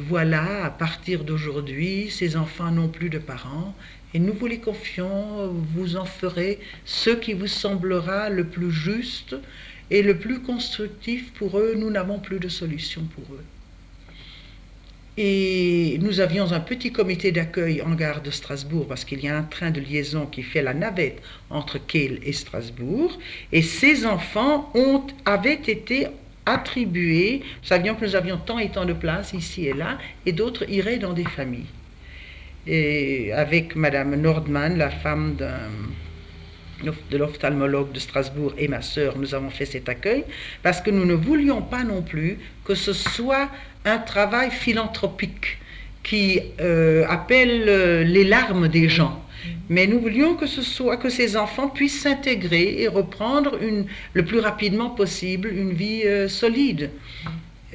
voilà, à partir d'aujourd'hui, ces enfants n'ont plus de parents et nous vous les confions, vous en ferez ce qui vous semblera le plus juste et le plus constructif pour eux. Nous n'avons plus de solution pour eux. Et nous avions un petit comité d'accueil en gare de Strasbourg, parce qu'il y a un train de liaison qui fait la navette entre Kehl et Strasbourg, et ces enfants avaient été attribués. Nous savions que nous avions tant et tant de places ici et là, et d'autres iraient dans des familles. Et avec Madame Nordmann, la femme de l'ophtalmologue de Strasbourg et ma sœur, nous avons fait cet accueil, parce que nous ne voulions pas non plus que ce soit un travail philanthropique qui appelle les larmes des gens. Mais nous voulions que ces enfants puissent s'intégrer et reprendre le plus rapidement possible une vie solide.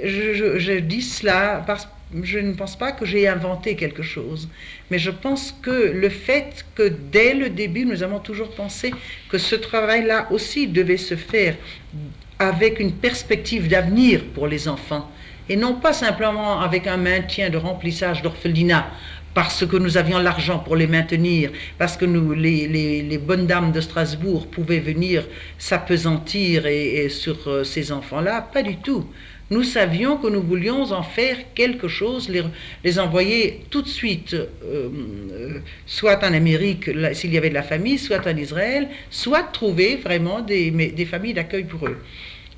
Je dis cela parce que je ne pense pas que j'ai inventé quelque chose, mais je pense que le fait que dès le début, nous avons toujours pensé que ce travail-là aussi devait se faire avec une perspective d'avenir pour les enfants, et non pas simplement avec un maintien de remplissage d'orphelinat, parce que nous avions l'argent pour les maintenir, parce que les bonnes dames de Strasbourg pouvaient venir s'appesantir sur ces enfants-là, pas du tout. Nous savions que nous voulions en faire quelque chose, les envoyer tout de suite, soit en Amérique, s'il y avait de la famille, soit en Israël, soit trouver vraiment des familles d'accueil pour eux.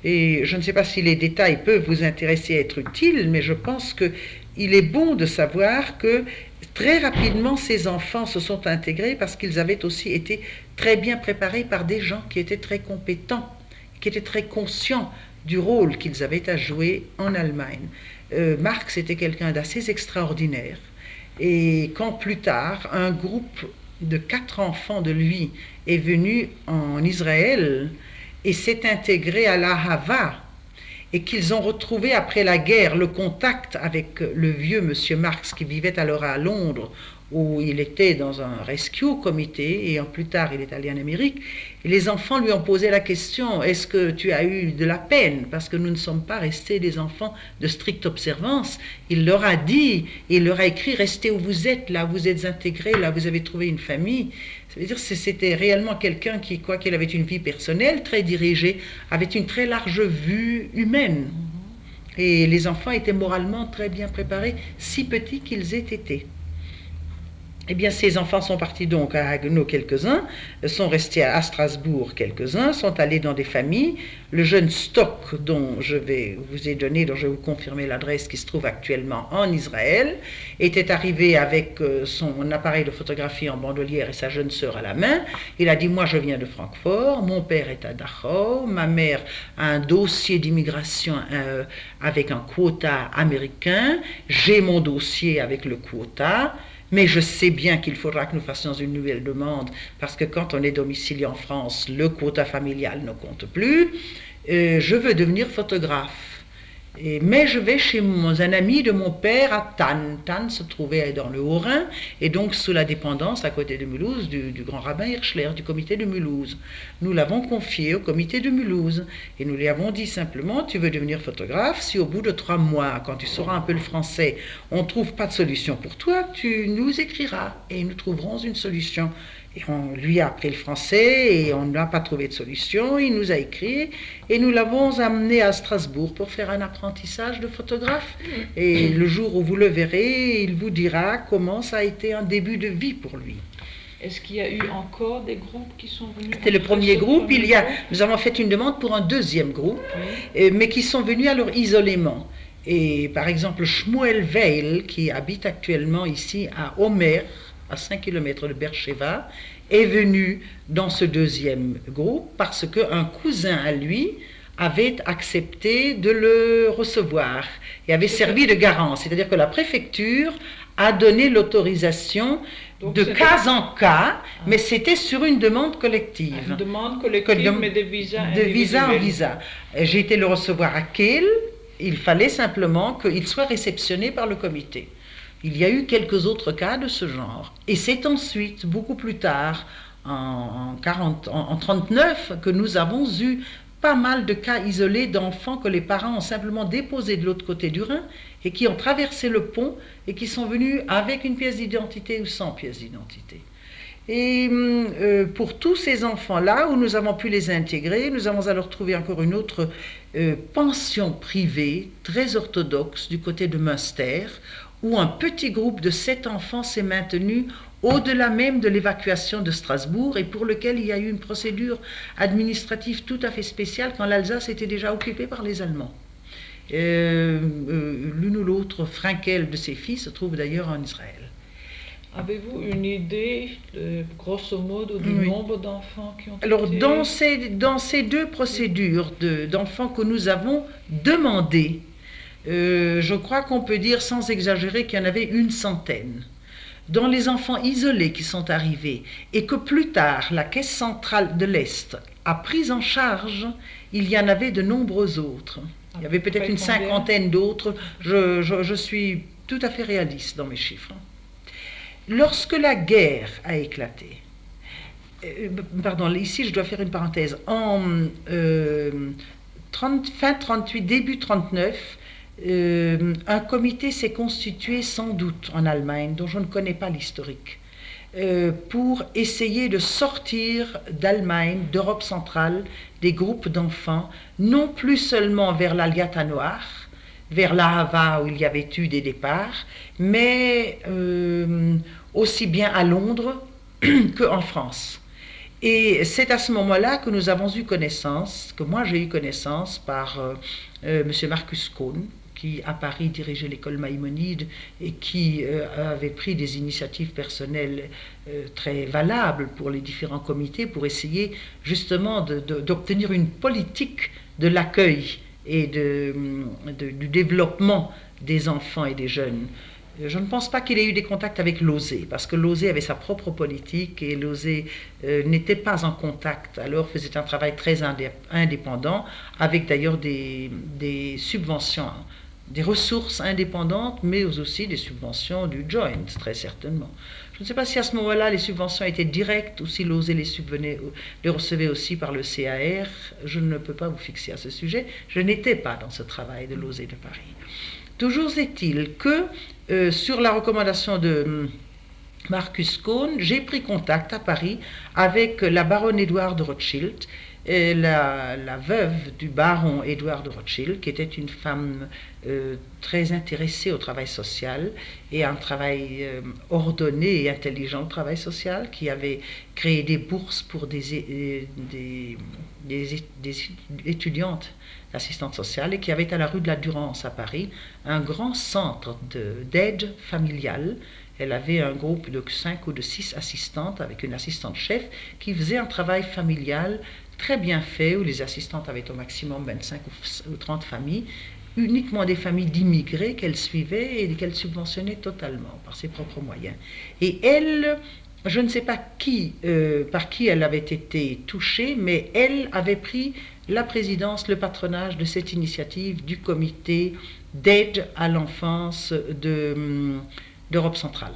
Et je ne sais pas si les détails peuvent vous intéresser, être utiles, mais je pense qu'il est bon de savoir que très rapidement, ces enfants se sont intégrés parce qu'ils avaient aussi été très bien préparés par des gens qui étaient très compétents, qui étaient très conscients du rôle qu'ils avaient à jouer en Allemagne. Marx était quelqu'un d'assez extraordinaire. Et quand plus tard, un groupe de 4 enfants de lui est venu en Israël et s'est intégré à la Hava, et qu'ils ont retrouvé après la guerre le contact avec le vieux monsieur Marx qui vivait alors à Londres, où il était dans un rescue comité, et plus tard il est allé en Amérique, et les enfants lui ont posé la question: est-ce que tu as eu de la peine, parce que nous ne sommes pas restés des enfants de stricte observance. Il leur a dit, il leur a écrit: restez où vous êtes, là vous êtes intégrés, là vous avez trouvé une famille. Ça veut dire que c'était réellement quelqu'un qui, quoi qu'il avait une vie personnelle très dirigée, avait une très large vue humaine. Et les enfants étaient moralement très bien préparés, si petits qu'ils aient été. Eh bien, ces enfants sont partis donc à Haguenau, quelques-uns, sont restés à Strasbourg, quelques-uns, sont allés dans des familles. Le jeune Stock, dont je vais vous ai donné, dont je vais vous confirmer l'adresse, qui se trouve actuellement en Israël, était arrivé avec son appareil de photographie en bandolière et sa jeune sœur à la main. Il a dit: moi je viens de Francfort, mon père est à Dachau, ma mère a un dossier d'immigration avec un quota américain, j'ai mon dossier avec le quota. Mais je sais bien qu'il faudra que nous fassions une nouvelle demande, parce que quand on est domicilié en France, le quota familial ne compte plus. Je veux devenir photographe. Mais je vais chez un ami de mon père à Thann. Thann se trouvait dans le Haut-Rhin, et donc sous la dépendance, à côté de Mulhouse, du grand rabbin Hirschler, du comité de Mulhouse. Nous l'avons confié au comité de Mulhouse, et nous lui avons dit simplement: tu veux devenir photographe, si au bout de 3 mois, quand tu sauras un peu le français, on ne trouve pas de solution pour toi, tu nous écriras, et nous trouverons une solution. Et on lui a appris le français et on n'a pas trouvé de solution. Il nous a écrit et nous l'avons amené à Strasbourg pour faire un apprentissage de photographe. Et le jour où vous le verrez, il vous dira comment ça a été un début de vie pour lui. Est-ce qu'il y a eu encore des groupes qui sont venus? C'était le premier groupe. Nous avons fait une demande pour un deuxième groupe, mais qui sont venus alors isolément. Et par exemple, Shmuel Weil, qui habite actuellement ici à Omer, à 5 km de Beersheba, est venu dans ce deuxième groupe parce qu'un cousin à lui avait accepté de le recevoir et avait servi de garant. C'est-à-dire que la préfecture a donné l'autorisation de cas en cas, mais c'était sur une demande collective. Une demande collective, mais de visa de visa en visa. J'ai été le recevoir à Kehl. Il fallait simplement qu'il soit réceptionné par le comité. Il y a eu quelques autres cas de ce genre. Et c'est ensuite, beaucoup plus tard, en 1939, que nous avons eu pas mal de cas isolés d'enfants que les parents ont simplement déposés de l'autre côté du Rhin et qui ont traversé le pont et qui sont venus avec une pièce d'identité ou sans pièce d'identité. Et pour tous ces enfants-là, où nous avons pu les intégrer, nous avons alors trouvé encore une autre pension privée, très orthodoxe, du côté de Münster, où un petit groupe de 7 enfants s'est maintenu au-delà même de l'évacuation de Strasbourg, et pour lequel il y a eu une procédure administrative tout à fait spéciale quand l'Alsace était déjà occupée par les Allemands. L'une ou l'autre Frankel de ses filles se trouve d'ailleurs en Israël. Avez-vous une idée, grosso modo, du nombre d'enfants qui ont Alors, été... dans ces deux procédures d'enfants que nous avons demandées, je crois qu'on peut dire sans exagérer qu'il y en avait une centaine. Dans les enfants isolés qui sont arrivés et que plus tard la Caisse centrale de l'Est a pris en charge, il y en avait de nombreux autres. Il y avait peut-être une cinquantaine d'autres. Je suis tout à fait réaliste dans mes chiffres. Lorsque la guerre a éclaté, pardon, ici je dois faire une parenthèse, en fin 38, début 39, un comité s'est constitué sans doute en Allemagne, dont je ne connais pas l'historique, pour essayer de sortir d'Allemagne, d'Europe centrale, des groupes d'enfants, non plus seulement vers l'Algata Noire, vers l'Ahava où il y avait eu des départs, mais aussi bien à Londres qu'en France. Et c'est à ce moment-là que nous avons eu connaissance, que moi j'ai eu connaissance par M. Marcus Kohn, qui à Paris dirigeait l'école Maïmonide et qui avait pris des initiatives personnelles très valables pour les différents comités pour essayer justement d'obtenir une politique de l'accueil et du développement des enfants et des jeunes. Je ne pense pas qu'il ait eu des contacts avec l'OSE, parce que l'OSE avait sa propre politique et l'OSE n'était pas en contact, alors faisait un travail très indépendant, avec d'ailleurs des subventions, des ressources indépendantes, mais aussi des subventions du Joint, très certainement. Je ne sais pas si à ce moment-là les subventions étaient directes ou si l'OSE les recevait aussi par le CAR. Je ne peux pas vous fixer à ce sujet. Je n'étais pas dans ce travail de l'OSE de Paris. Toujours est-il que, sur la recommandation de Marcus Kohn, j'ai pris contact à Paris avec la baronne Édouard de Rothschild, la veuve du baron Édouard de Rothschild, qui était une femme très intéressée au travail social et à un travail ordonné et intelligent au travail social, qui avait créé des bourses pour des étudiantes d'assistantes sociales et qui avait à la rue de la Durance à Paris un grand centre d'aide familiale. Elle avait un groupe de 5 ou de 6 assistantes avec une assistante chef qui faisait un travail familial très bien fait, où les assistantes avaient au maximum 25 ou 30 familles, uniquement des familles d'immigrés qu'elle suivait et qu'elle subventionnait totalement par ses propres moyens. Et elle, je ne sais pas par qui elle avait été touchée, mais elle avait pris la présidence, le patronage de cette initiative du comité d'aide à l'enfance d'Europe centrale.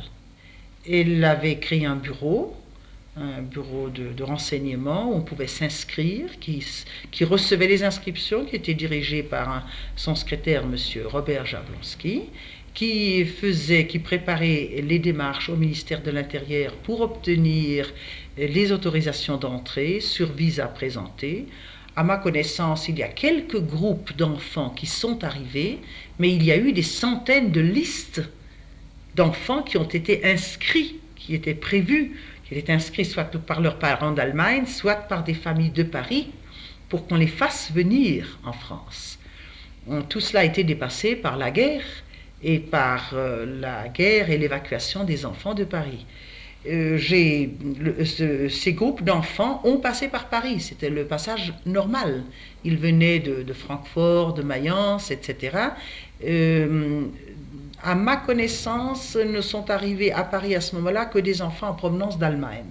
Elle avait créé un bureau de renseignement où on pouvait s'inscrire, qui recevait les inscriptions, qui était dirigé par son secrétaire, M. Robert Jablonski, qui préparait les démarches au ministère de l'Intérieur pour obtenir les autorisations d'entrée sur visa présenté. À ma connaissance, il y a quelques groupes d'enfants qui sont arrivés, mais il y a eu des centaines de listes d'enfants qui ont été inscrits, qui étaient prévus, qui étaient inscrits soit par leurs parents d'Allemagne, soit par des familles de Paris, pour qu'on les fasse venir en France. Tout cela a été dépassé par la guerre et par et l'évacuation des enfants de Paris. Ces groupes d'enfants ont passé par Paris, c'était le passage normal. Ils venaient de Francfort, de Mayence, etc. À ma connaissance, ne sont arrivés à Paris à ce moment-là que des enfants en provenance d'Allemagne.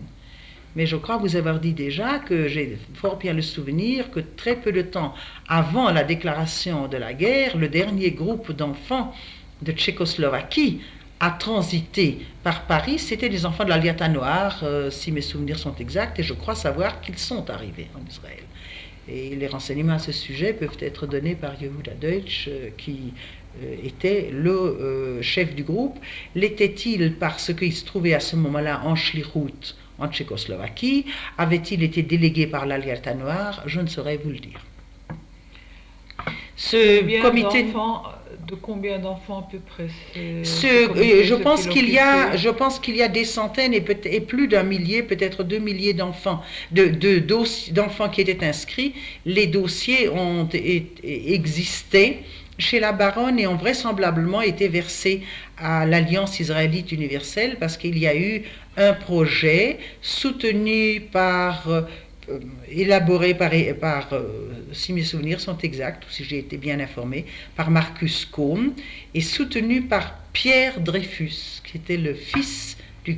Mais je crois vous avoir dit déjà que j'ai fort bien le souvenir que très peu de temps avant la déclaration de la guerre, le dernier groupe d'enfants de Tchécoslovaquie a transité par Paris, c'était des enfants de l'Algata Noire, si mes souvenirs sont exacts, et je crois savoir qu'ils sont arrivés en Israël. Et les renseignements à ce sujet peuvent être donnés par Yehuda Deutsch, qui était le chef du groupe. L'était-il parce qu'il se trouvait à ce moment-là en Schlichut, en Tchécoslovaquie? Avait-il été délégué par l'Algata Noire? Je ne saurais vous le dire. Ce comité De combien d'enfants à peu près je pense qu'il y a des centaines et plus d'un millier, peut-être 2 milliers d'enfants, d'enfants qui étaient inscrits. Les dossiers existaient chez la baronne et ont vraisemblablement été versés à l'Alliance israélite universelle parce qu'il y a eu un projet soutenu élaboré par si mes souvenirs sont exacts, ou si j'ai été bien informé, par Marcus Kohn, et soutenu par Pierre Dreyfus, qui était le fils de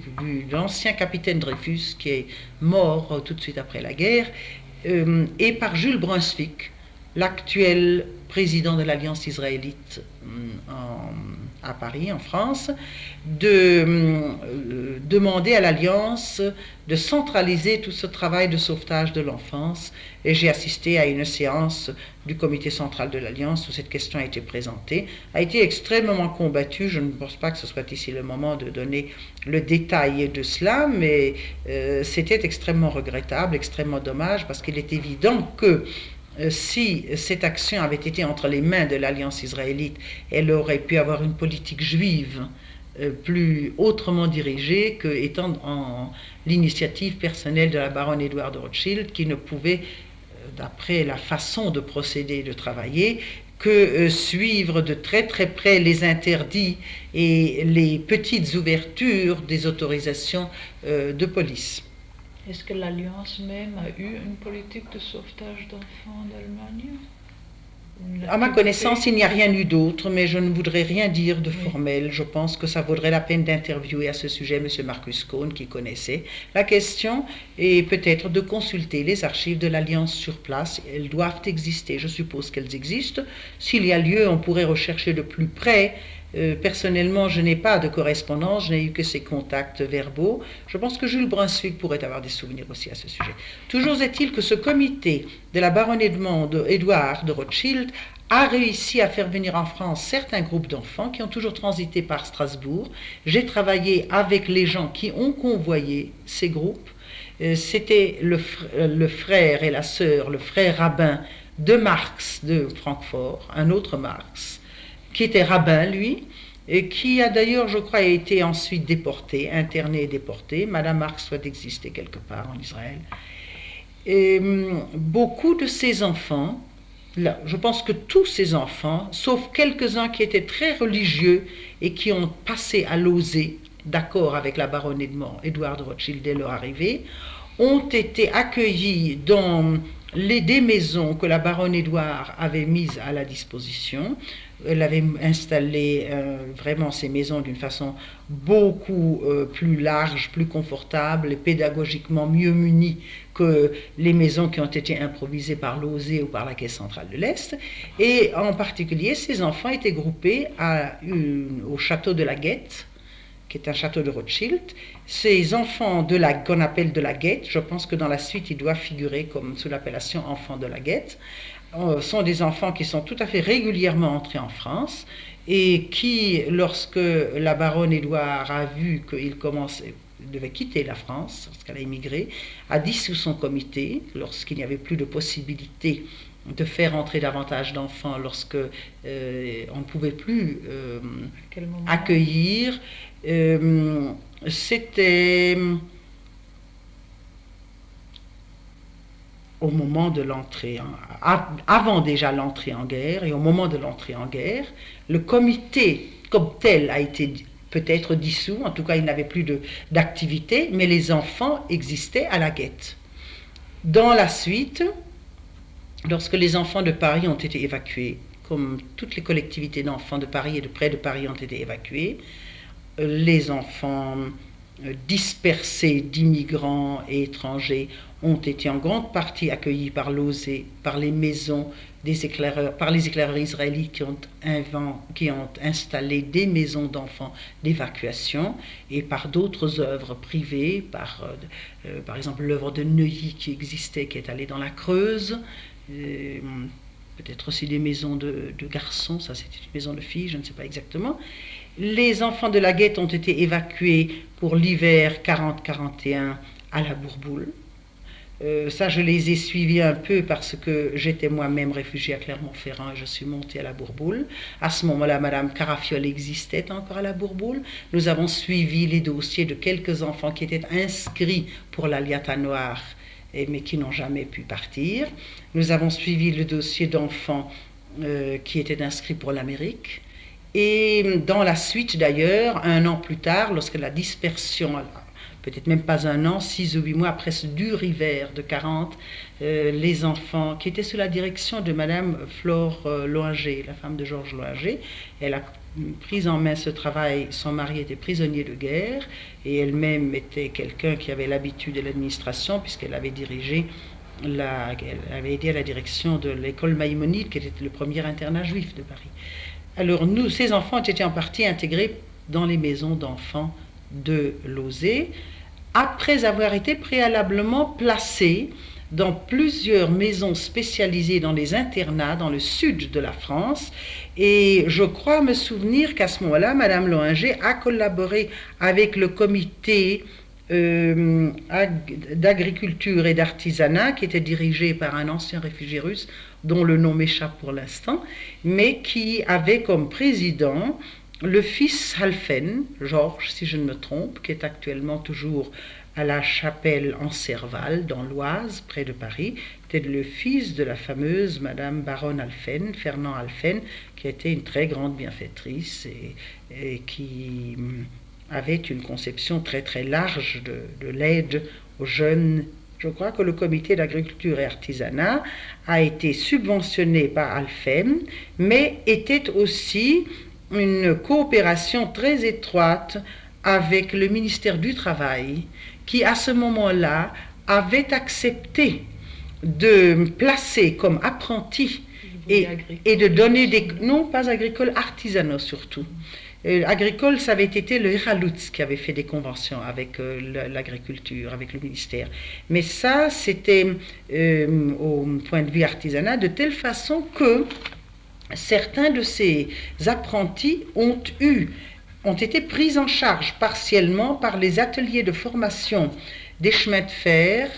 l'ancien capitaine Dreyfus, qui est mort tout de suite après la guerre, et par Jules Brunswick, l'actuel président de l'Alliance israélite à Paris, en France, de demander à l'Alliance de centraliser tout ce travail de sauvetage de l'enfance. Et j'ai assisté à une séance du comité central de l'Alliance où cette question a été présentée, a été extrêmement combattue. Je ne pense pas que ce soit ici le moment de donner le détail de cela, mais c'était extrêmement regrettable, extrêmement dommage, parce qu'il est évident que si cette action avait été entre les mains de l'Alliance israélite, elle aurait pu avoir une politique juive plus autrement dirigée qu'étant en l'initiative personnelle de la baronne Édouard de Rothschild, qui ne pouvait, d'après la façon de procéder et de travailler, que suivre de très très près les interdits et les petites ouvertures des autorisations de police. Est-ce que l'Alliance même a eu une politique de sauvetage d'enfants d'Allemagne? À ma connaissance, il n'y a rien eu d'autre, mais je ne voudrais rien dire de formel. Je pense que ça vaudrait la peine d'interviewer à ce sujet M. Marcus Kohn, qui connaissait la question, et peut-être de consulter les archives de l'Alliance sur place. Elles doivent exister, je suppose qu'elles existent. S'il y a lieu, on pourrait rechercher de plus près. Personnellement, je n'ai pas de correspondance, je n'ai eu que ces contacts verbaux. Je pense que Jules Brunswick pourrait avoir des souvenirs aussi à ce sujet. Toujours est-il que ce comité de la baronne Édouard de Rothschild a réussi à faire venir en France certains groupes d'enfants qui ont toujours transité par Strasbourg. J'ai travaillé avec les gens qui ont convoyé ces groupes. C'était le frère et la sœur, le frère rabbin de Marx de Francfort, un autre Marx, qui était rabbin, lui, et qui a d'ailleurs, je crois, été ensuite déporté, interné et déporté. Madame Marx doit exister quelque part en Israël. Et beaucoup de ces enfants, là, je pense que tous ces enfants, sauf quelques-uns qui étaient très religieux et qui ont passé à l'osée, d'accord avec la baronne Édouard de Rothschild dès leur arrivée, ont été accueillis dans des maisons que la baronne Édouard avait mises à la disposition. Elle avait installé vraiment ces maisons d'une façon beaucoup plus large, plus confortable et pédagogiquement mieux munie que les maisons qui ont été improvisées par l'OSE ou par la Caisse centrale de l'Est. Et en particulier, ces enfants étaient groupés au château de la Guette, qui est un château de Rothschild. Ces enfants qu'on appelle de la Guette, je pense que dans la suite, ils doivent figurer comme sous l'appellation enfants de la Guette, sont des enfants qui sont tout à fait régulièrement entrés en France et qui, lorsque la baronne Édouard a vu qu'il devait quitter la France, lorsqu'elle a émigré, a dissous son comité, lorsqu'il n'y avait plus de possibilité de faire entrer davantage d'enfants, lorsque on ne pouvait plus accueillir. C'était au moment de l'entrée, avant déjà l'entrée en guerre, et au moment de l'entrée en guerre, le comité comme tel a été peut-être dissous, en tout cas il n'avait plus d'activité, mais les enfants existaient à la Guette. Dans la suite, lorsque les enfants de Paris ont été évacués, comme toutes les collectivités d'enfants de Paris et de près de Paris ont été évacués, les enfants dispersés d'immigrants et étrangers ont été en grande partie accueillis par l'OSE, par les maisons des éclaireurs, par les éclaireurs israélites qui ont installé des maisons d'enfants d'évacuation et par d'autres œuvres privées, par exemple l'œuvre de Neuilly qui existait, qui est allée dans la Creuse, peut-être aussi des maisons de garçons, ça c'était une maison de filles, je ne sais pas exactement. Les enfants de la Guette ont été évacués pour l'hiver 40-41 à la Bourboule. Ça, je les ai suivis un peu parce que j'étais moi-même réfugiée à Clermont-Ferrand et je suis montée à la Bourboule. À ce moment-là, Madame Carafiol existait encore à la Bourboule. Nous avons suivi les dossiers de quelques enfants qui étaient inscrits pour la Liata Noire, mais qui n'ont jamais pu partir. Nous avons suivi le dossier d'enfants qui étaient inscrits pour l'Amérique. Et dans la suite, d'ailleurs, 1 an plus tard, lorsque la dispersion, peut-être même pas 1 an, 6 ou 8 mois après ce dur hiver de 40, les enfants qui étaient sous la direction de Madame Flore Loinger, la femme de Georges Loinger, elle a pris en main ce travail. Son mari était prisonnier de guerre et elle-même était quelqu'un qui avait l'habitude de l'administration puisqu'elle avait dirigé elle avait aidé à la direction de l'école Maïmonide, qui était le premier internat juif de Paris. Alors ces enfants étaient en partie intégrés dans les maisons d'enfants de Lausée, après avoir été préalablement placés dans plusieurs maisons spécialisées dans les internats dans le sud de la France. Et je crois me souvenir qu'à ce moment-là, Madame Loinger a collaboré avec le comité d'agriculture et d'artisanat qui était dirigé par un ancien réfugié russe dont le nom m'échappe pour l'instant, mais qui avait comme président le fils Halphen, Georges si je ne me trompe, qui est actuellement toujours à la Chapelle en Serval, dans l'Oise, près de Paris. C'était le fils de la fameuse Madame Baronne Halphen, Fernand Halphen, qui était une très grande bienfaitrice et qui avait une conception très très large de l'aide aux jeunes. Je crois que le comité d'agriculture et artisanat a été subventionné par Halphen, mais était aussi une coopération très étroite avec le ministère du Travail, qui à ce moment-là avait accepté de placer comme apprentis et de donner des... Non, pas agricoles, artisanaux surtout. Agricole, ça avait été le Hiralutz qui avait fait des conventions avec l'agriculture, avec le ministère. Mais ça, c'était au point de vue artisanat, de telle façon que certains de ces apprentis ont été pris en charge partiellement par les ateliers de formation des chemins de fer.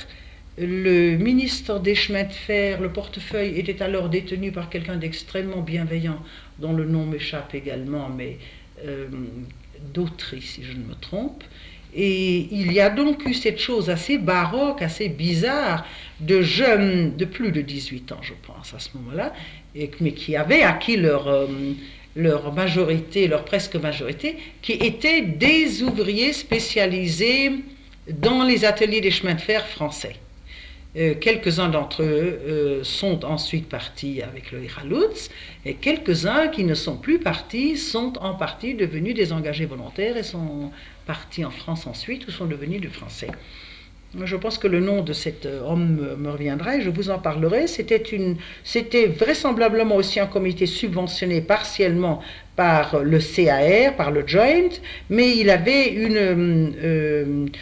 Le ministre des chemins de fer, le portefeuille était alors détenu par quelqu'un d'extrêmement bienveillant, dont le nom m'échappe également, mais d'Autry, si je ne me trompe. Et il y a donc eu cette chose assez baroque, assez bizarre, de jeunes de plus de 18 ans, je pense, à ce moment-là, mais qui avaient acquis leur majorité, leur presque majorité, qui étaient des ouvriers spécialisés dans les ateliers des chemins de fer français. Quelques-uns d'entre eux sont ensuite partis avec le Hiralutz, et quelques-uns qui ne sont plus partis sont en partie devenus des engagés volontaires et sont partis en France ensuite ou sont devenus du français. Je pense que le nom de cet homme me reviendra et je vous en parlerai. C'était vraisemblablement aussi un comité subventionné partiellement par le CAR, par le Joint, mais il avait une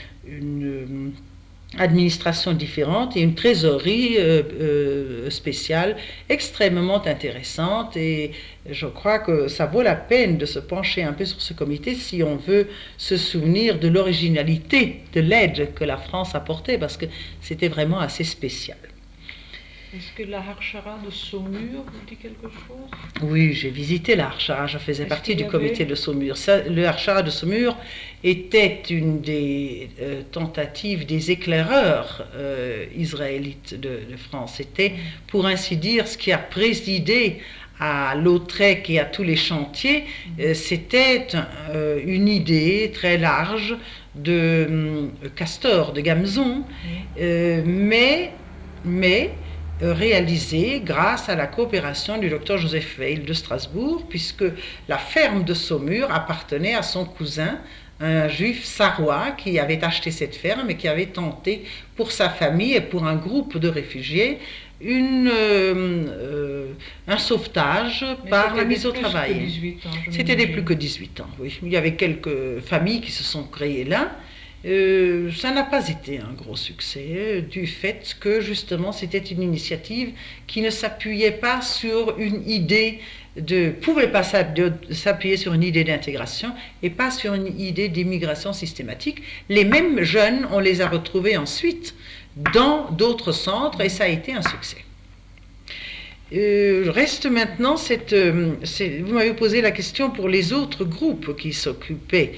administration différente et une trésorerie spéciale extrêmement intéressante, et je crois que ça vaut la peine de se pencher un peu sur ce comité si on veut se souvenir de l'originalité de l'aide que la France apportait, parce que c'était vraiment assez spécial. Est-ce que la Harchara de Saumur vous dit quelque chose? Oui, j'ai visité la Harchara, je faisais partie du comité de Saumur. Le Harchara de Saumur était une des tentatives des éclaireurs israélites de France. C'était, pour ainsi dire, ce qui a présidé à Lautrec et à tous les chantiers. C'était une idée très large de Castor, de Gamzon, mais réalisé grâce à la coopération du docteur Joseph Weil de Strasbourg, puisque la ferme de Saumur appartenait à son cousin, un juif sarrois qui avait acheté cette ferme et qui avait tenté pour sa famille et pour un groupe de réfugiés un sauvetage par la mise au travail. C'était des plus que 18 ans, oui. Il y avait quelques familles qui se sont créées là. Ça n'a pas été un gros succès du fait que justement c'était une initiative qui ne s'appuyait pas sur une idée pouvait pas s'appuyer sur une idée d'intégration et pas sur une idée d'immigration systématique. Les mêmes jeunes, on les a retrouvés ensuite dans d'autres centres et ça a été un succès. Reste maintenant vous m'avez posé la question pour les autres groupes qui s'occupaient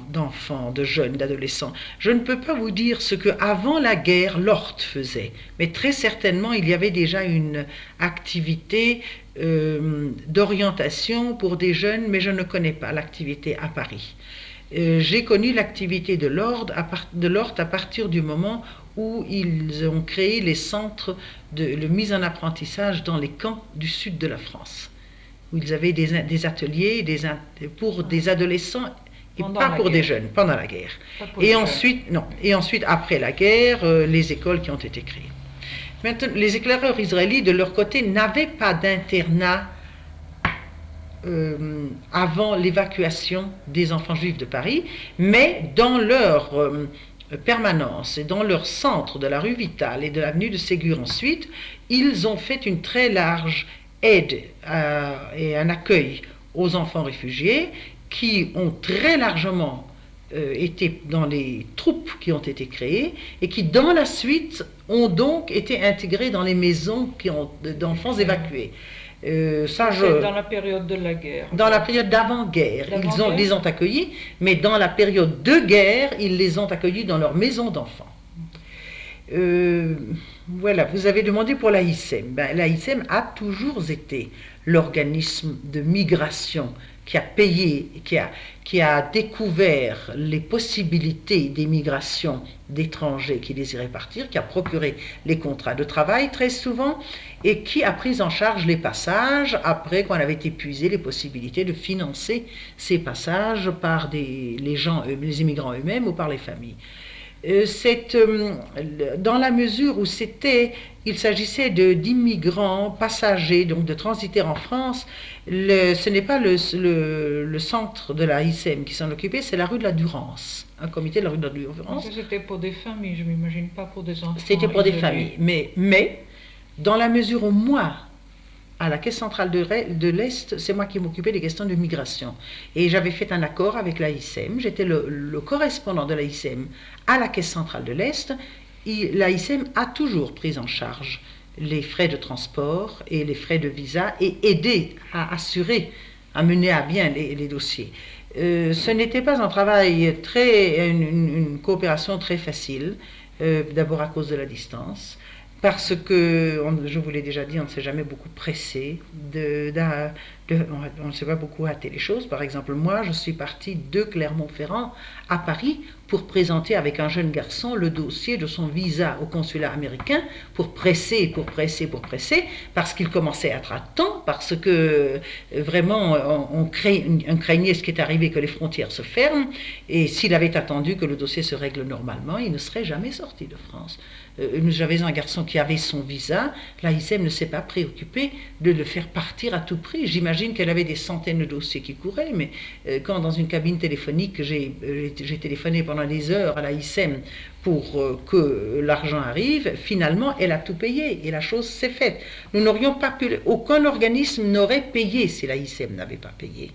d'enfants, de jeunes, d'adolescents. Je ne peux pas vous dire ce qu'avant la guerre l'ORT faisait, mais très certainement il y avait déjà une activité d'orientation pour des jeunes, mais je ne connais pas l'activité à Paris. J'ai connu l'activité de l'ORT à partir du moment où ils ont créé les centres de mise en apprentissage dans les camps du sud de la France, où ils avaient des ateliers pour des adolescents et pas pour des jeunes, pendant la guerre. Et ensuite, après la guerre, les écoles qui ont été créées. Maintenant, les éclaireurs israélites, de leur côté, n'avaient pas d'internat avant l'évacuation des enfants juifs de Paris, mais dans leur permanence et dans leur centre de la rue Vital et de l'avenue de Ségur ensuite, ils ont fait une très large aide et un accueil aux enfants réfugiés qui ont très largement été dans les troupes qui ont été créées et qui dans la suite ont donc été intégrés dans les maisons d'enfants évacués. Dans la période de la guerre. Dans la période d'avant-guerre, ils les ont accueillis, mais dans la période de guerre, ils les ont accueillis dans leur maison d'enfants. Voilà, vous avez demandé pour l'AICEM. L'AICEM a toujours été l'organisme de migration qui a payé, qui a découvert les possibilités d'émigration d'étrangers qui désiraient partir, qui a procuré les contrats de travail très souvent et qui a pris en charge les passages après qu'on avait épuisé les possibilités de financer ces passages par les immigrants eux-mêmes ou par les familles. Dans la mesure où il s'agissait d'immigrants passagers, donc de transitaires en France, ce n'est pas le centre de la ICM qui s'en occupait, c'est la rue de la Durance, un comité de la rue de la Durance. C'était pour des familles, je ne m'imagine pas pour des enfants. C'était pour des familles, mais dans la mesure où moi, à la Caisse centrale de l'Est, c'est moi qui m'occupais des questions de migration. Et j'avais fait un accord avec l'AICM, j'étais le correspondant de l'AICM à la Caisse centrale de l'Est. L'AICM a toujours pris en charge les frais de transport et les frais de visa et aidé à assurer, à mener à bien les dossiers. Ce n'était pas un travail une coopération très facile, d'abord à cause de la distance. Parce que, je vous l'ai déjà dit, on ne s'est jamais beaucoup pressé, on ne s'est pas beaucoup hâté les choses. Par exemple, moi, je suis partie de Clermont-Ferrand à Paris pour présenter avec un jeune garçon le dossier de son visa au consulat américain pour presser, parce qu'il commençait à être à temps, parce que vraiment, on craignait ce qui est arrivé, que les frontières se ferment, et s'il avait attendu que le dossier se règle normalement, il ne serait jamais sorti de France. J'avais un garçon qui avait son visa, l'AICM ne s'est pas préoccupé de le faire partir à tout prix. J'imagine qu'elle avait des centaines de dossiers qui couraient, mais quand dans une cabine téléphonique, j'ai téléphoné pendant des heures à l'AICM pour que l'argent arrive, finalement, elle a tout payé et la chose s'est faite. Nous n'aurions pas pu, aucun organisme n'aurait payé si l'AICM n'avait pas payé.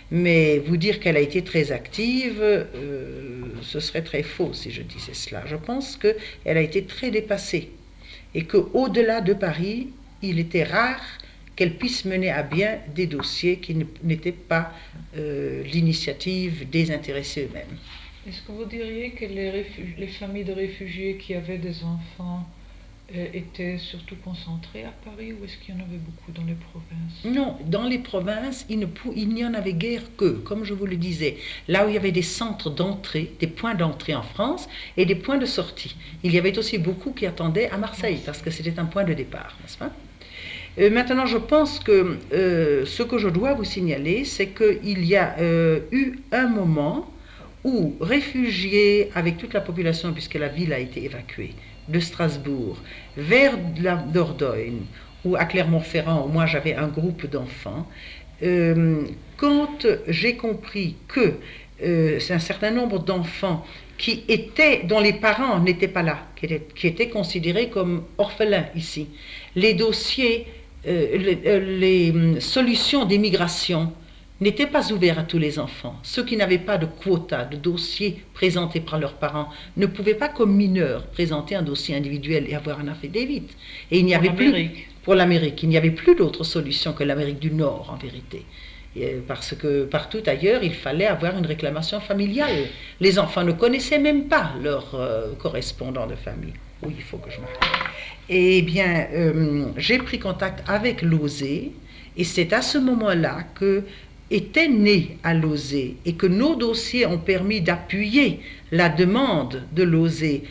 Mais vous dire qu'elle a été très active, ce serait très faux si je disais cela. Je pense qu'elle a été très dépassée et qu'au-delà de Paris, il était rare qu'elle puisse mener à bien des dossiers qui n'étaient pas l'initiative des intéressés eux-mêmes. Est-ce que vous diriez que les familles de réfugiés qui avaient des enfants étaient surtout concentrées à Paris ou est-ce qu'il y en avait beaucoup dans les provinces? Non, dans les provinces, il n'y en avait guère que, comme je vous le disais, là où il y avait des centres d'entrée, des points d'entrée en France et des points de sortie. Il y avait aussi beaucoup qui attendaient à Marseille parce que c'était un point de départ, n'est-ce pas? Maintenant, je pense que ce que je dois vous signaler, c'est qu'il y a eu un moment où réfugiés avec toute la population, puisque la ville a été évacuée, de Strasbourg vers la Dordogne ou à Clermont-Ferrand où moi j'avais un groupe d'enfants, quand j'ai compris que c'est un certain nombre d'enfants dont les parents n'étaient pas là, qui étaient considérés comme orphelins ici, les dossiers, les solutions d'immigration n'était pas ouvert à tous les enfants. Ceux qui n'avaient pas de quota, de dossier présenté par leurs parents, ne pouvaient pas, comme mineurs, présenter un dossier individuel et avoir un affidavit. Et il n'y avait plus, pour l'Amérique, il n'y avait plus d'autre solution que l'Amérique du Nord, en vérité. Parce que partout ailleurs, il fallait avoir une réclamation familiale. Les enfants ne connaissaient même pas leur correspondant de famille. Oui, il faut que je m'arrête. Eh bien, j'ai pris contact avec l'OSE, et c'est à ce moment-là que était né à l'OSE et que nos dossiers ont permis d'appuyer la demande de l'OSE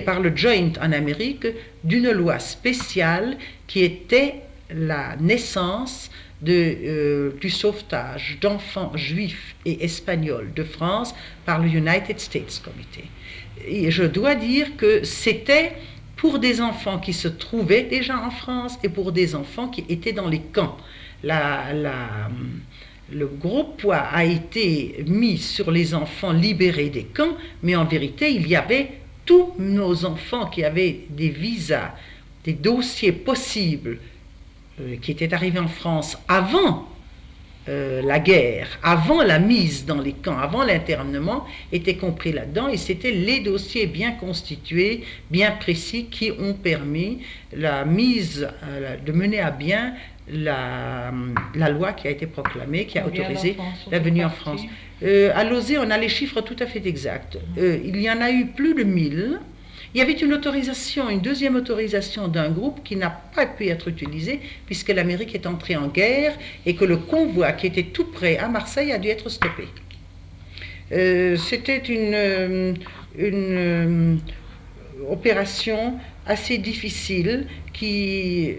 par le Joint en Amérique d'une loi spéciale qui était la naissance du sauvetage d'enfants juifs et espagnols de France par le United States Committee. Et je dois dire que c'était pour des enfants qui se trouvaient déjà en France et pour des enfants qui étaient dans les camps. Le gros poids a été mis sur les enfants libérés des camps, mais en vérité, il y avait tous nos enfants qui avaient des visas, des dossiers possibles, qui étaient arrivés en France avant la guerre, avant la mise dans les camps, avant l'internement, étaient compris là-dedans, et c'était les dossiers bien constitués, bien précis, qui ont permis la mise, de mener à bien la loi qui a été proclamée, qui a autorisé la venue en France. À l'OSE, on a les chiffres tout à fait exacts. Il y en a eu plus de 1000. Il y avait une autorisation, une deuxième autorisation d'un groupe qui n'a pas pu être utilisé puisque l'Amérique est entrée en guerre et que le convoi qui était tout près à Marseille a dû être stoppé. C'était une opération assez difficile qui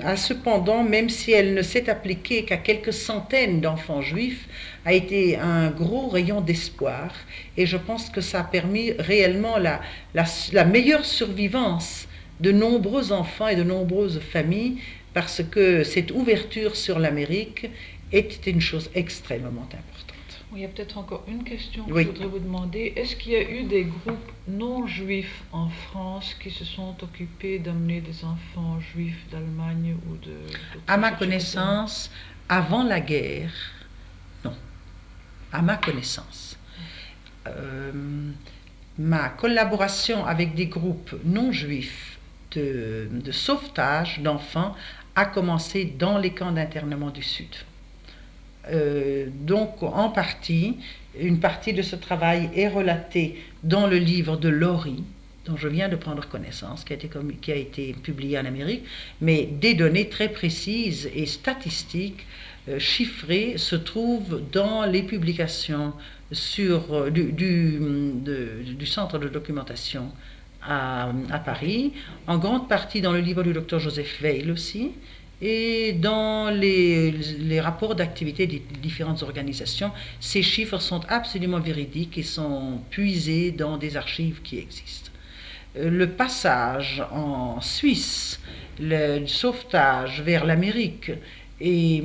a cependant, même si elle ne s'est appliquée qu'à quelques centaines d'enfants juifs, a été un gros rayon d'espoir, et je pense que ça a permis réellement la meilleure survivance de nombreux enfants et de nombreuses familles, parce que cette ouverture sur l'Amérique était une chose extrêmement importante. Il y a peut-être encore une question que oui. Je voudrais vous demander. Est-ce qu'il y a eu des groupes non juifs en France qui se sont occupés d'amener des enfants juifs d'Allemagne ou de... À ma connaissance, avant la guerre, non. À ma connaissance. Ma collaboration avec des groupes non juifs de sauvetage d'enfants a commencé dans les camps d'internement du Sud. Donc, en partie, une partie de ce travail est relatée dans le livre de Laurie, dont je viens de prendre connaissance, qui a été publié en Amérique, mais des données très précises et statistiques, chiffrées, se trouvent dans les publications du centre de documentation à Paris, en grande partie dans le livre du docteur Joseph Weil aussi, et dans les rapports d'activité des différentes organisations. Ces chiffres sont absolument véridiques et sont puisés dans des archives qui existent. Le passage en Suisse, le sauvetage vers l'Amérique et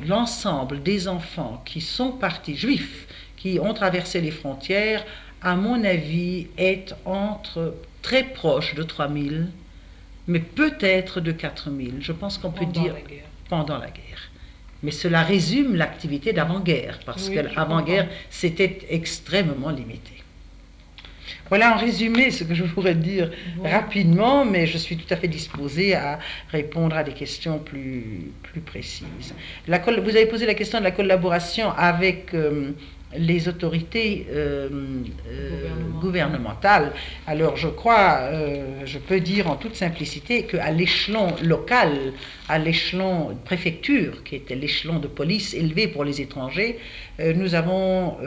l'ensemble des enfants qui sont partis, juifs, qui ont traversé les frontières, à mon avis, est très proche de 3000, mais peut-être de 4000. Je pense qu'on peut dire pendant la guerre. Mais cela résume l'activité d'avant-guerre, parce que l'avant-guerre, c'était extrêmement limité. Voilà en résumé ce que je pourrais dire rapidement, mais je suis tout à fait disposée à répondre à des questions plus précises. Vous avez posé la question de la collaboration avec les autorités gouvernementales. Alors je crois, je peux dire en toute simplicité qu'à l'échelon local, à l'échelon préfecture, qui était l'échelon de police élevé pour les étrangers, nous avons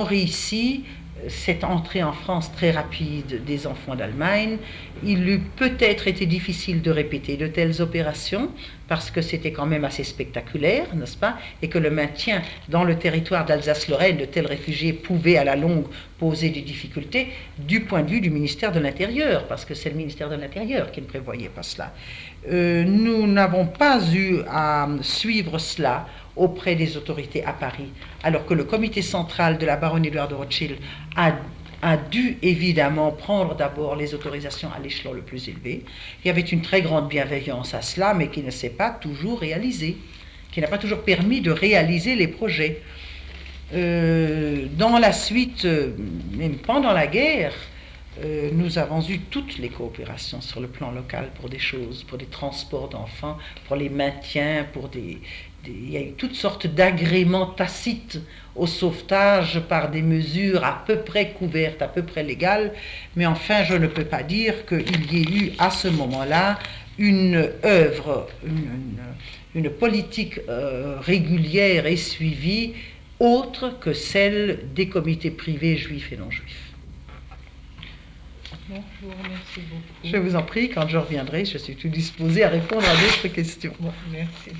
réussi cette entrée en France très rapide des enfants d'Allemagne. Il eût peut-être été difficile de répéter de telles opérations parce que c'était quand même assez spectaculaire, n'est-ce pas, et que le maintien dans le territoire d'Alsace-Lorraine de tels réfugiés pouvait à la longue poser des difficultés du point de vue du ministère de l'Intérieur, parce que c'est le ministère de l'Intérieur qui ne prévoyait pas cela. Nous n'avons pas eu à suivre cela auprès des autorités à Paris, alors que le comité central de la baronnie Édouard de Rothschild a a dû évidemment prendre d'abord les autorisations à l'échelon le plus élevé. Il y avait une très grande bienveillance à cela, mais qui ne s'est pas toujours réalisée, qui n'a pas toujours permis de réaliser les projets. Dans la suite, même pendant la guerre, nous avons eu toutes les coopérations sur le plan local pour des choses, pour des transports d'enfants, pour les maintiens, il y a eu toutes sortes d'agréments tacites au sauvetage par des mesures à peu près couvertes, à peu près légales, mais enfin je ne peux pas dire qu'il y ait eu à ce moment-là une œuvre, une politique régulière et suivie autre que celle des comités privés juifs et non juifs. Bon, je vous remercie beaucoup. Je vous en prie, quand je reviendrai, je suis tout disposée à répondre à d'autres questions. Bon, merci.